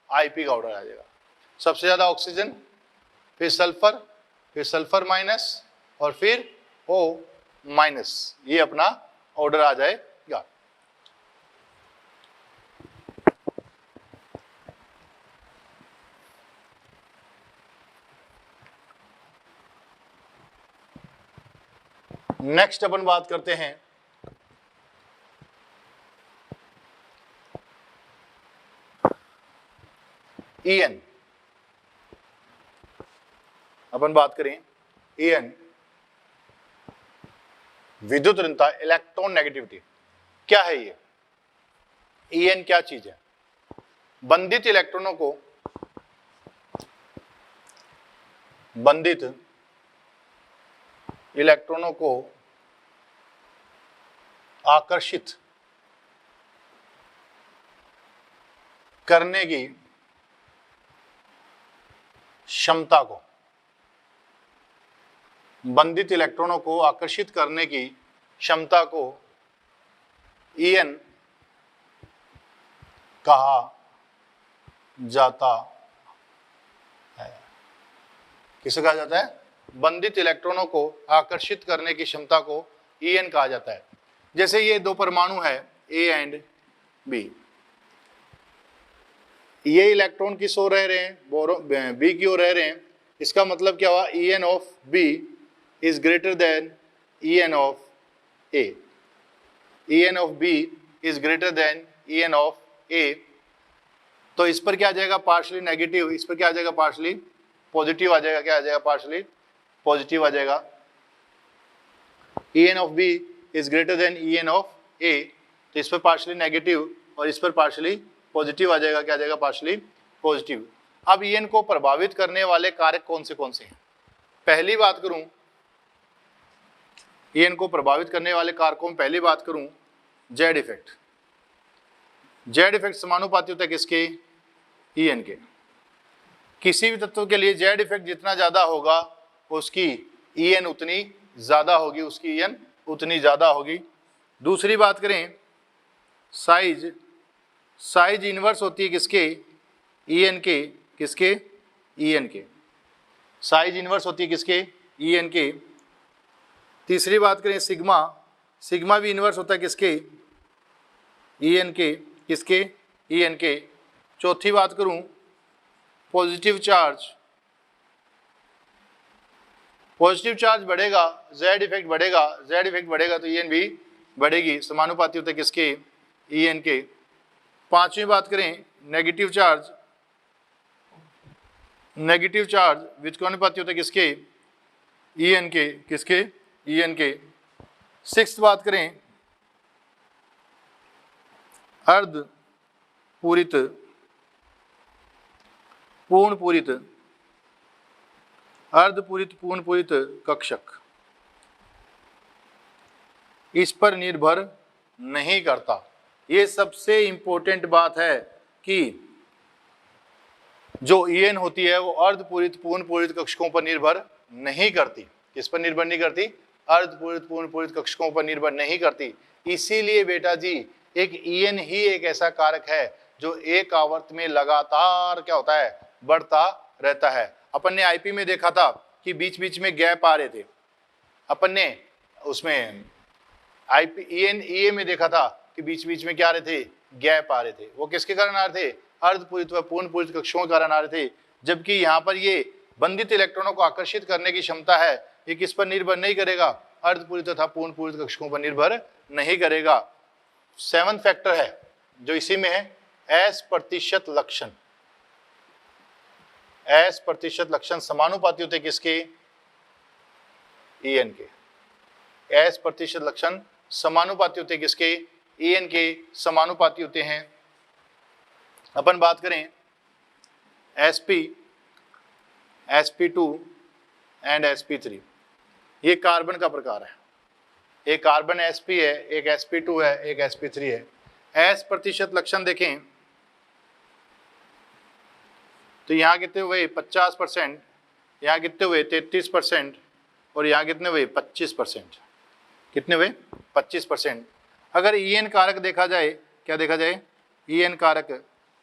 आईपी का ऑर्डर आ जाएगा। सबसे ज्यादा ऑक्सीजन, फिर सल्फर माइनस और फिर O माइनस। ये अपना ऑर्डर आ जाएगा। नेक्स्ट अपन बात करते हैं En। अपन बात करें En, विद्युत ऋणता, इलेक्ट्रॉन नेगेटिविटी। क्या है ये? En क्या चीज है? बंधित इलेक्ट्रॉनों को, बंधित इलेक्ट्रॉनों को आकर्षित करने की क्षमता को, बंधित इलेक्ट्रॉनों को आकर्षित करने की क्षमता को En कहा जाता है। किसे कहा जाता है? बंधित इलेक्ट्रॉनों को आकर्षित करने की क्षमता को En कहा जाता है। जैसे ये दो परमाणु है A एंड B, ये इलेक्ट्रॉन किस ओर रह रहे हैं? बी की ओर रह रहे हैं। इसका मतलब क्या हुआ? En of B is greater than En of A। En of B is greater than En of A। तो इस पर क्या आ जाएगा? Partially negative. इस पर क्या आ जाएगा? पार्शली पॉजिटिव आ जाएगा। क्या आ जाएगा? पार्शली पॉजिटिव आ जाएगा। En of B is greater than En of A, तो इस पर पार्शली नेगेटिव और इस पर पार्शली पॉजिटिव आ जाएगा। क्या आ जाएगा? Partially positive. अब En को प्रभावित करने वाले कारक कौन से हैं? पहली बात करूं, En को प्रभावित करने वाले कारकों में पहली बात करूं, जेड इफेक्ट। जेड इफेक्ट समानुपाती होता है किसके? En के। किसी भी तत्व के लिए जेड इफेक्ट जितना ज्यादा होगा उसकी En उतनी ज्यादा होगी, उसकी En उतनी ज्यादा होगी। दूसरी बात करें, साइज इनवर्स होती है किसके? En के। किसके? En के। साइज इनवर्स होती है किसके? En के। तीसरी बात करें, सिग्मा भी इनवर्स होता है किसके? En के। किसके? En के। चौथी बात करूं, पॉजिटिव चार्ज बढ़ेगा, जेड इफेक्ट बढ़ेगा तो En भी बढ़ेगी, समानुपाती होता है किसके? En के। पांचवी बात करें, नेगेटिव चार्ज व्युत्क्रमानुपाती होता है किसके? En के। किसके? En के। सिक्स्थ बात करें, अर्धपूरित पूर्ण पूरित कक्षक इस पर निर्भर नहीं करता। ये सबसे इंपॉर्टेंट बात है कि जो En होती है वो अर्धपूरित पूर्ण पूरित कक्षकों पर निर्भर नहीं करती। किस पर निर्भर नहीं करती? अर्धपूरित पूर्ण पूरित कक्षकों पर निर्भर नहीं करती। इसीलिए बेटा जी एक En ही एक ऐसा कारक है जो एक आवर्त में लगातार क्या होता है? बढ़ता रहता है। अपन ने आईपी में देखा था कि बीच बीच में गैप आ रहे थे। अपन ने उसमें EA में देखा था कि बीच बीच में क्या आ रहे थे? गैप आ रहे थे। वो किसके कारण आ रहे थे? अर्धपूरित व पूर्ण पूरित कक्षकों के कारण आ रहे थे। जबकि यहाँ पर ये बंधित इलेक्ट्रॉनों को आकर्षित करने की क्षमता है, ये किस पर निर्भर नहीं करेगा? अर्धपूरित तथा पूर्ण पूरित कक्षकों पर निर्भर नहीं करेगा। 7th फैक्टर है जो इसी में है, एस प्रतिशत लक्षण समानुपाती होते किसके? En के। एस प्रतिशत लक्षण समानुपाती होते किसके? En के समानुपाती होते हैं। अपन बात करें sp2 एंड sp3, ये कार्बन का प्रकार है। एक कार्बन sp है, एक sp2 है, एक sp3 है। एस प्रतिशत लक्षण देखें तो यहाँ कितने हुए? 50%, यहाँ कितने हुए? 33%, और यहाँ कितने हुए? 25%। कितने हुए? 25%। अगर En कारक देखा जाए, क्या देखा जाए? En कारक,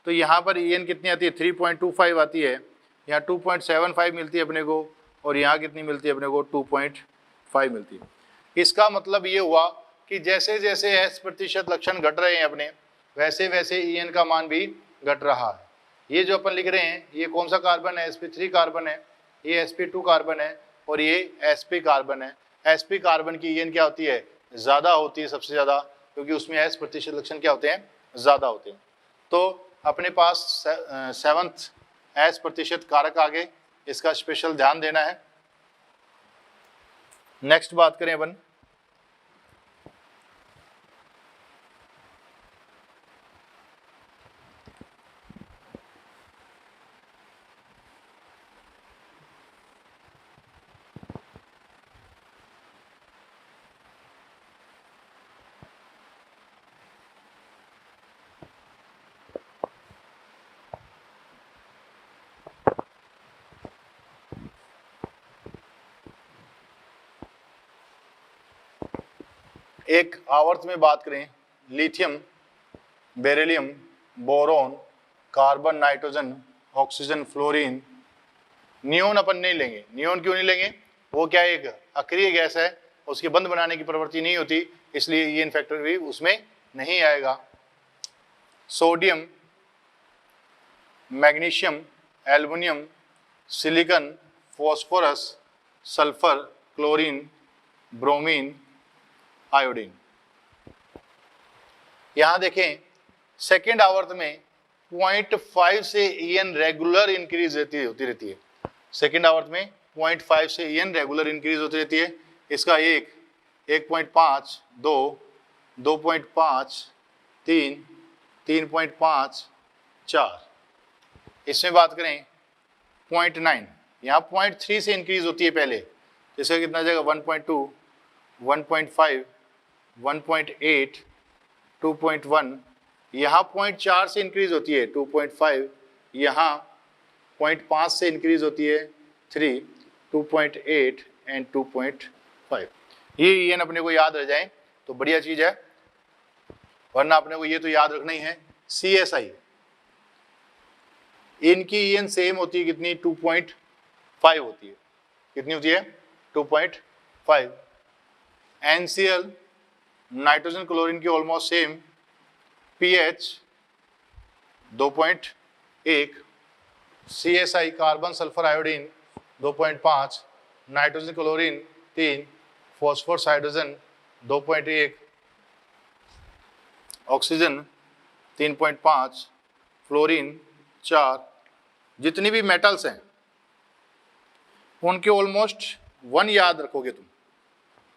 तो यहाँ पर En कितनी आती है? 3.25 आती है, यहाँ 2.75 मिलती है अपने को, और यहाँ कितनी मिलती है अपने को? 2.5 मिलती है। इसका मतलब ये हुआ कि जैसे जैसे एस प्रतिशत लक्षण घट रहे हैं अपने, वैसे वैसे En का मान भी घट रहा है। ये जो अपन लिख रहे हैं, ये कौन सा कार्बन है? sp3 कार्बन है, ये sp2 कार्बन है, और ये sp कार्बन है। sp कार्बन की En क्या होती है? ज़्यादा होती है, सबसे ज़्यादा, क्योंकि उसमें एस प्रतिशत लक्षण क्या होते हैं? ज़्यादा होते हैं। तो अपने पास 7th एस प्रतिशत कारक आ गए, इसका स्पेशल ध्यान देना है। नेक्स्ट बात करें अपन, एक आवर्त में बात करें, lithium, beryllium, boron, carbon, nitrogen, oxygen, fluorine, neon अपन नहीं लेंगे। नियोन क्यों नहीं लेंगे? वो क्या एक अक्रिय गैस है, उसके बंद बनाने की प्रवृत्ति नहीं होती, इसलिए ईएन फैक्टर भी उसमें नहीं आएगा। Sodium, magnesium, aluminium, silicon, phosphorus, sulphur, chlorine, bromine, iodine. यहां देखें सेकेंड आवर्त में 0.5 से ईएन रेगुलर इंक्रीज होती रहती है। सेकेंड आवर्त में 0.5 से ईएन रेगुलर इंक्रीज होती रहती है। इसका 1.5, 2, 2.5, 3, 3.5, 4। इसमें बात करें 0.9, यहाँ 0.3 से इंक्रीज होती है पहले, जैसे कितना जाएगा 1.2, 1.5, 1.8, 2.1, यहाँ 0.4 से इंक्रीज होती है 2.5, यहाँ 0.5 से इंक्रीज होती है 3, 2.8 एंड 2.5। ये ईएन अपने को याद रह जाए तो बढ़िया चीज है, वरना अपने को ये तो याद रखना ही है। CSI इनकी ईएन सेम होती है कितनी? 2.5 होती है। कितनी होती है? 2.5। NCl नाइट्रोजन क्लोरीन की almost same, pH 2.1, CSI carbon sulphur iodine 2.5, nitrogen chlorine 3, phosphorus hydrogen 2.1, oxygen 3.5, fluorine 4। जितनी भी मेटल्स हैं उनके ऑलमोस्ट 1 याद रखोगे तुम,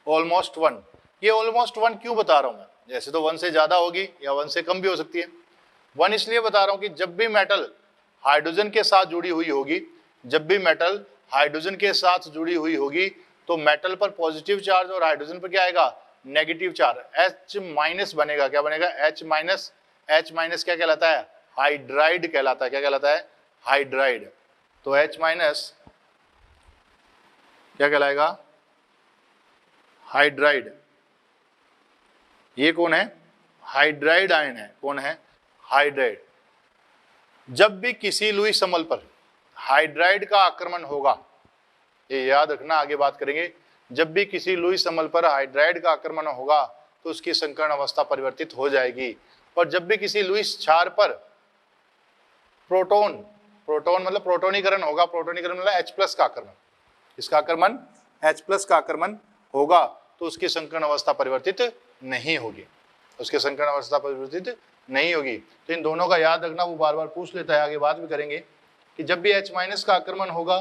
ऑलमोस्ट 1। ये ऑलमोस्ट 1 क्यों बता रहा हूं मैं? जैसे तो 1 से ज्यादा होगी या 1 से कम भी हो सकती है। 1 इसलिए बता रहा हूं कि जब भी मेटल हाइड्रोजन के साथ जुड़ी हुई होगी, जब भी मेटल हाइड्रोजन के साथ जुड़ी हुई होगी तो मेटल पर पॉजिटिव चार्ज और हाइड्रोजन पर क्या आएगा? Negative charge. H- बनेगा। क्या बनेगा? H-। H- क्या कहलाता है? हाइड्राइड कहलाता है। क्या कहलाता है? हाइड्राइड। तो H- क्या कहलाएगा? हाइड्राइड। ये कौन है? हाइड्राइड आयन है। कौन है? हाइड्राइड। जब भी किसी लुईस अम्ल पर हाइड्राइड का आक्रमण होगा, ये याद रखना, आगे बात करेंगे, जब भी किसी लुईस अम्ल पर हाइड्राइड का आक्रमण होगा तो उसकी संकर्ण अवस्था परिवर्तित हो जाएगी। और जब भी किसी लुईस क्षार पर प्रोटोन मतलब प्रोटोनीकरण होगा, प्रोटोनीकरण मतलब H+ का आक्रमण, इसका आक्रमण H+ का आक्रमण होगा तो उसकी संकर्ण अवस्था परिवर्तित नहीं होगी, उसकी संकर्ण अवस्था परिवर्तित नहीं होगी। तो इन दोनों का याद रखना, वो बार बार पूछ लेता है, आगे बात भी करेंगे कि जब भी H- का आक्रमण होगा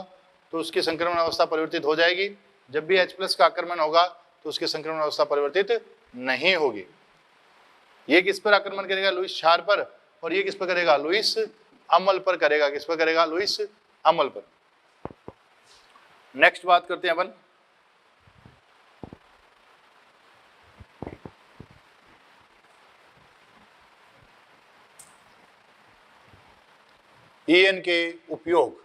तो उसकी संक्रमण अवस्था परिवर्तित हो जाएगी, जब भी H+ का आक्रमण होगा तो उसकी संक्रमण अवस्था परिवर्तित नहीं होगी। ये किस पर आक्रमण करेगा? लुईस क्षार पर। और ये किस पर करेगा? लुईस अम्ल पर करेगा। किस पर करेगा? लुईस अम्ल पर। नेक्स्ट बात करते हैं अपन ईएन के उपयोग।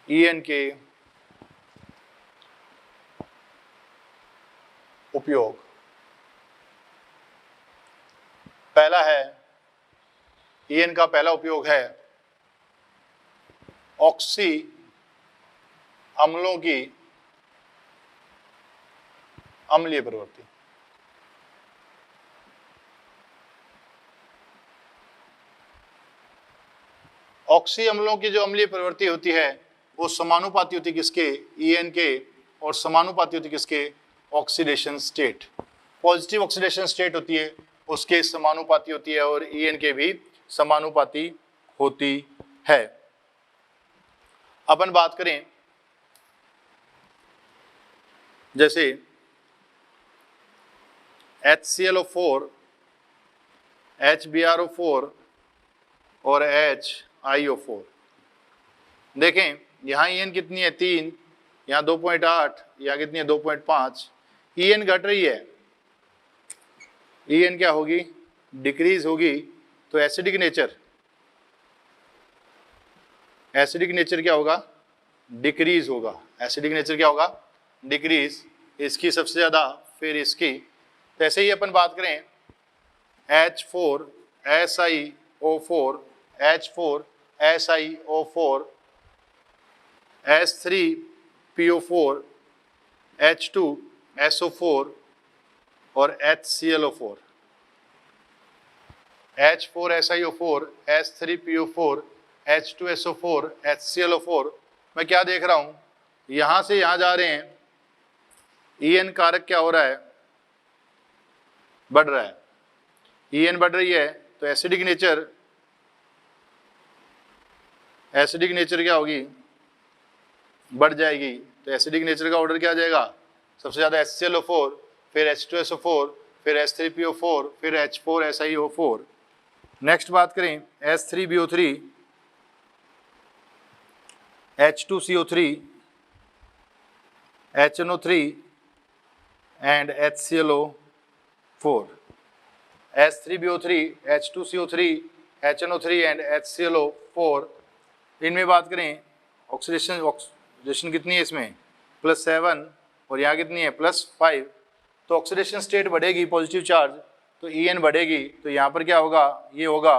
ईएन के उपयोग। पहला है, ईएन का पहला उपयोग है ऑक्सी अम्लों की अम्लीय प्रवृत्ति। ऑक्सी अम्लों की जो अम्लीय प्रवृत्ति होती है वो समानुपाती होती है किसके? ईएन के। और समानुपाती होती है किसके? Oxidation state. Positive oxidation state होती है उसके समानुपाती होती है, और ईएन के भी समानुपाती होती है। अपन बात करें जैसे HClO4, HbRO4 और HiO4। देखें यहाँ ईएन कितनी है? 3, यहाँ 2.8, यहाँ कितनी है? 2.5। ईएन घट रही है, ईएन क्या होगी? डिक्रीज होगी। तो एसिडिक नेचर क्या होगा? डिक्रीज होगा। एसिडिक नेचर क्या होगा? डिक्रीज। इसकी सबसे ज्यादा फिर इसकी। तो ऐसे ही अपन बात करें H4 SiO4, H4 SiO4, H3PO4, H2SO4 और HClO4। H4SiO4, H3PO4, H2SO4, HClO4। मैं क्या देख रहा हूं, यहां से यहां जा रहे हैं, En कारक क्या हो रहा है, बढ़ रहा है। En बढ़ रही है तो एसिडिक नेचर क्या होगी, बढ़ जाएगी। तो एसिडिक नेचर का ऑर्डर क्या आ जाएगा, सबसे ज्यादा HClO4, फिर H2SO4, फिर H3PO4, फिर H4SiO4। नेक्स्ट बात करें H3BO3, H2CO3, HNO3 and HClO4। H3BO3, H2CO3, HNO3 and HClO4। इनमें बात करें ऑक्सीडेशन कितनी है इसमें, +7, और यहाँ कितनी है, +5। तो ऑक्सीडेशन स्टेट बढ़ेगी, पॉजिटिव चार्ज, तो En बढ़ेगी, तो यहाँ पर क्या होगा, ये होगा।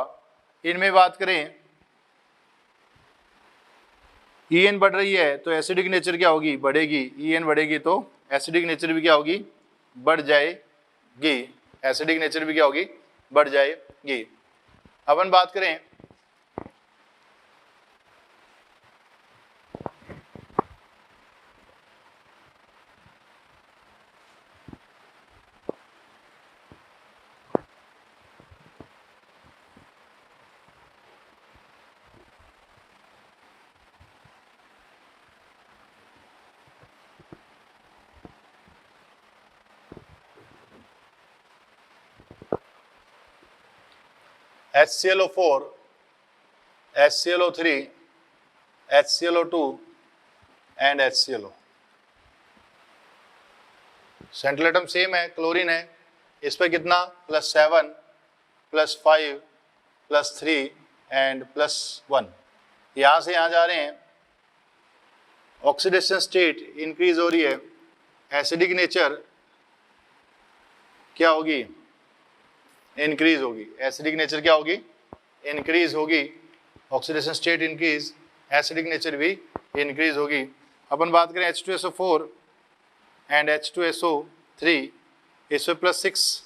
इनमें बात करें En बढ़ रही है तो एसिडिक नेचर क्या होगी, बढ़ेगी। En बढ़ेगी तो एसिडिक नेचर भी क्या होगी, बढ़ जाएगी। एसिडिक नेचर भी क्या होगी, बढ़ जाएगी। अपन बात करें HClO4, HClO3, HClO2 and HClO। Central atom same है, क्लोरीन है। इस पर कितना, +7, +5, +3 एंड +1। यहां से यहां जा रहे हैं, ऑक्सीडेशन स्टेट इंक्रीज हो रही है, एसिडिक नेचर क्या होगी, इंक्रीज होगी। एसिडिक नेचर क्या होगी, इंक्रीज होगी। Oxidation state increase, acidic nature भी इंक्रीज होगी। अपन बात करें H2SO4 एंड H2SO3, इसमें +6,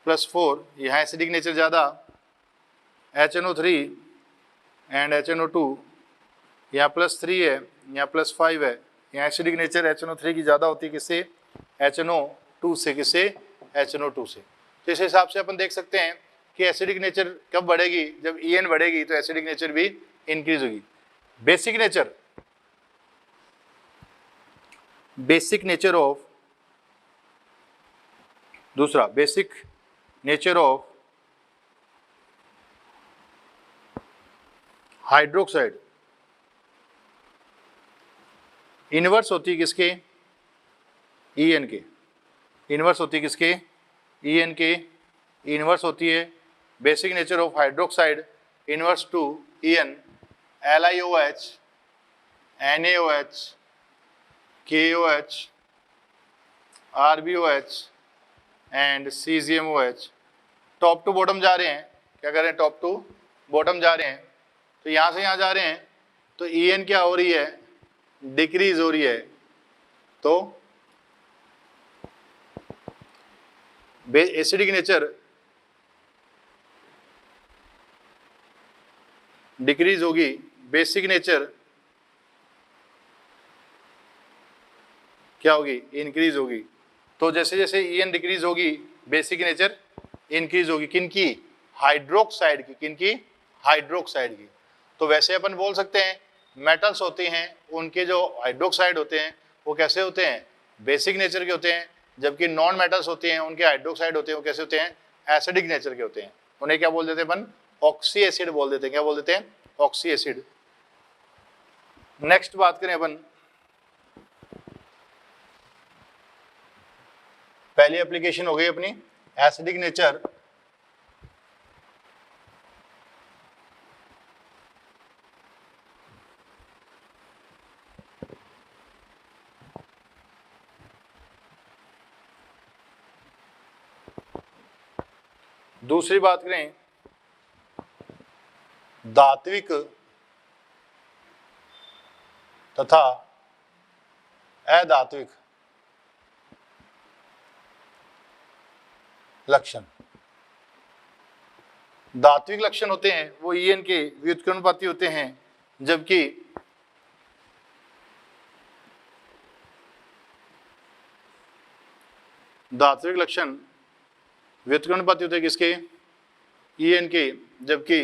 +4, यहाँ एसिडिक नेचर ज़्यादा। HNO3 एंड HNO2, यहाँ +3 है, यहाँ +5 है। यहाँ एसिडिक नेचर HNO3 की ज़्यादा होती है, किससे, HNO2 से। किससे, HNO2 से। तो इस हिसाब से अपन देख सकते हैं कि एसिडिक नेचर कब बढ़ेगी, जब En बढ़ेगी तो एसिडिक नेचर भी इंक्रीज होगी। बेसिक नेचर ऑफ, दूसरा basic nature of hydroxide inverse होती है किसके, En के। इनवर्स होती है किसके, En के। इनवर्स होती है basic nature of hydroxide inverse to En, LiOH, NaOH, KOH, RbOH and CgMOH। Top to bottom जा रहे हैं, क्या कर रहे हैं, टॉप टू बॉटम जा रहे हैं। तो यहाँ से यहाँ जा रहे हैं तो En क्या हो रही है, डिक्रीज हो रही है। तो एसिडिक नेचर डिक्रीज होगी, बेसिक नेचर क्या होगी, इंक्रीज होगी। तो जैसे जैसे En डिक्रीज होगी, बेसिक नेचर इंक्रीज होगी। किनकी, हाइड्रोक्साइड की। किनकी, हाइड्रोक्साइड की। तो वैसे अपन बोल सकते हैं मेटल्स होते हैं, उनके जो हाइड्रोक्साइड होते हैं वो कैसे होते हैं, बेसिक नेचर के होते हैं। जबकि नॉन मेटल्स होते हैं, उनके हाइड्रोक्साइड होते हैं, वो कैसे होते हैं, एसिडिक नेचर के होते हैं। उन्हें क्या बोल देते हैं अपन, ऑक्सी एसिड बोल देते हैं। क्या बोल देते हैं, ऑक्सी एसिड। नेक्स्ट बात करें अपन, पहली एप्लीकेशन हो गई अपनी एसिडिक नेचर। दूसरी बात करें धात्विक तथा अधात्विक लक्षण। धात्विक लक्षण होते हैं वो ईएन के व्युत्क्रमानुपाती होते हैं, जबकि धात्विक लक्षण व्युत्क्रमानुपाती होते हैं किसके? ईएन के, जबकि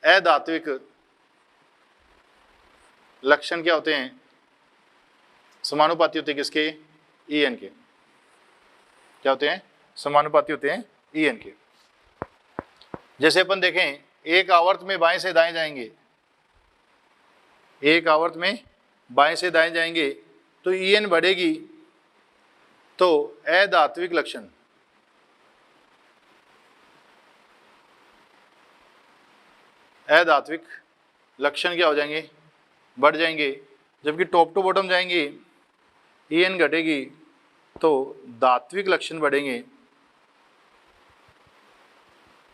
अधात्विक लक्षण क्या होते हैं? समानुपाती होते हैं किसके? ईएन के। क्या होते हैं? समानुपाती होते हैं ईएन के। जैसे अपन देखें एक आवर्त में बाएं से दाएं जाएंगे, एक आवर्त में बाएं से दाएं जाएंगे तो ईएन बढ़ेगी, तो अधात्विक लक्षण अधात्विक लक्षण क्या हो जाएंगे? बढ़ जाएंगे। जबकि टॉप टू बॉटम जाएंगे ईएन घटेगी तो धात्विक लक्षण बढ़ेंगे,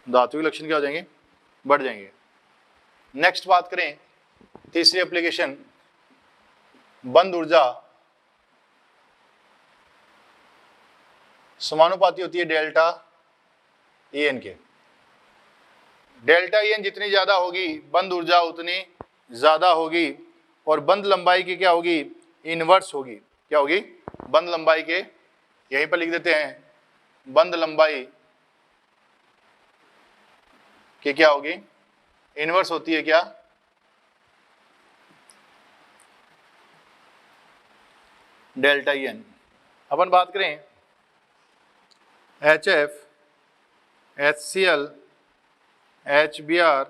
धात्विक लक्षण क्या हो जाएंगे? बढ़ जाएंगे। नेक्स्ट बात करें तीसरी एप्लीकेशन, बंद ऊर्जा समानुपाती होती है डेल्टा ईएन के। डेल्टा ईएन जितनी ज्यादा होगी बंद ऊर्जा उतनी ज्यादा होगी, और बंद लंबाई की क्या होगी? इनवर्स होगी। क्या होगी? बंद लंबाई के, यहीं पर लिख देते हैं, बंद लंबाई की क्या होगी? इनवर्स होती है क्या? डेल्टा ईएन। अपन बात करें HF, HCl, HBr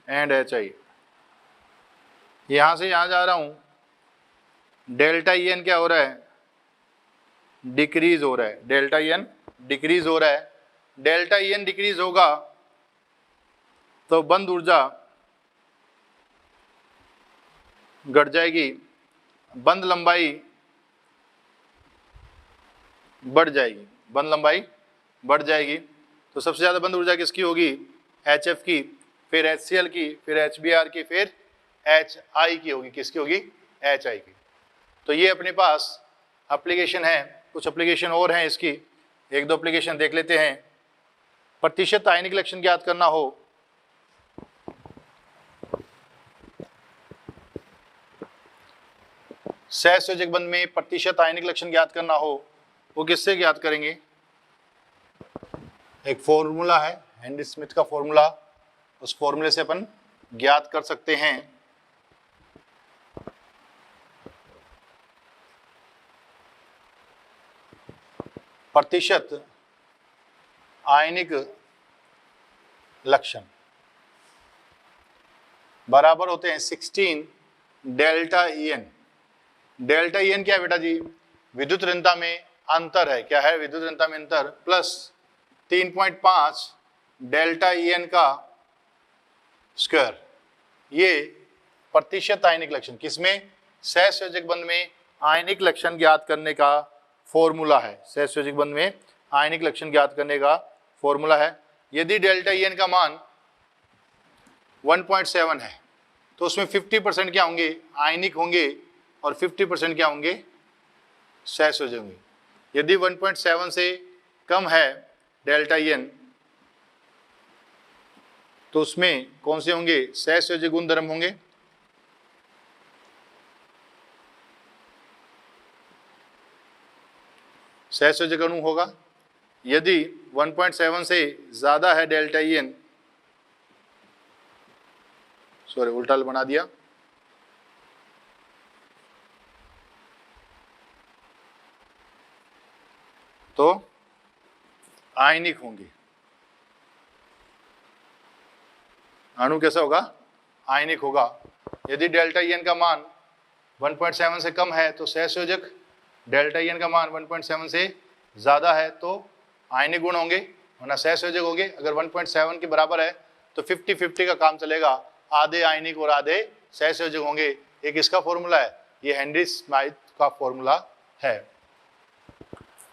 and HI। यहां से यहां जा रहा हूं, डेल्टा ईएन क्या हो रहा है? डिक्रीज हो रहा है। डेल्टा ईएन डिक्रीज हो रहा है। डेल्टा ईएन डिक्रीज होगा तो बंद ऊर्जा घट जाएगी, बंद लंबाई बढ़ जाएगी, बंद लंबाई बढ़ जाएगी। तो सबसे ज़्यादा बंद ऊर्जा किसकी होगी? HF की, फिर HCl की, फिर HBr की, फिर HI की होगी। किसकी होगी? HI की। तो ये अपने पास एप्लीकेशन है। कुछ एप्लीकेशन और हैं इसकी, एक दो एप्लीकेशन देख लेते हैं। प्रतिशत आयनिक लक्षण ज्ञात करना हो, सहसंयोजक बंध में प्रतिशत आयनिक लक्षण ज्ञात करना हो, वो किससे ज्ञात करेंगे? एक फॉर्मूला है हेनरी स्मिथ का फॉर्मूला, उस फॉर्मूले से अपन ज्ञात कर सकते हैं। प्रतिशत आयनिक लक्षण बराबर होते हैं 16 डेल्टा ईएन। डेल्टा ईएन क्या है बेटा जी? विद्युत ऋणता में अंतर है। क्या है? विद्युत ऋणता में अंतर, प्लस 3.5 डेल्टा ईएन का स्क्वायर। ये प्रतिशत आयनिक लक्षण किसमें? सहसंयोजक बंध में आयनिक लक्षण ज्ञात करने का फॉर्मूला है। सहसंयोजक बंध में आयनिक लक्षण ज्ञात करने का फॉर्मूला है। यदि डेल्टा ईएन का मान 1.7 है तो उसमें 50% क्या होंगे? आयनिक होंगे, और 50% क्या होंगे? सहसंयोजक होंगे। यदि 1.7 से कम है डेल्टा ईएन तो उसमें कौन से होंगे? सहसंयोजक गुणधर्म होंगे। सहसंयोजक अणु होगा। यदि 1.7 से ज्यादा है डेल्टा ईएन, सॉरी उल्टा बना दिया, तो आयनिक होंगे। अणु कैसा होगा? आयनिक होगा। यदि डेल्टा ईएन का मान 1.7 से कम है तो सहसंयोजक, डेल्टा ईएन का मान 1.7 से ज़्यादा है तो आयनिक गुण होंगे, वरना सहसंयोजक होंगे। अगर 1.7 के बराबर है तो 50-50 का काम चलेगा, आधे आयनिक और आधे सहसंयोजक होंगे। एक इसका फॉर्मूला है, ये हेनरी स्मिथ का फॉर्मूला है।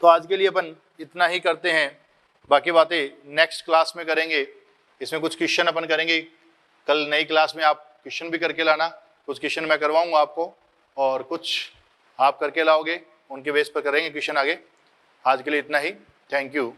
तो आज के लिए अपन इतना ही करते हैं। बाकी बातें नेक्स्ट क्लास में करेंगे। इसमें कुछ क्वेश्चन अपन करेंगे, कल नई क्लास में आप क्वेश्चन भी करके लाना, कुछ क्वेश्चन मैं करवाऊंगा आपको और कुछ आप करके लाओगे, उनके बेस पर करेंगे क्वेश्चन आगे। आज के लिए इतना ही, थैंक यू।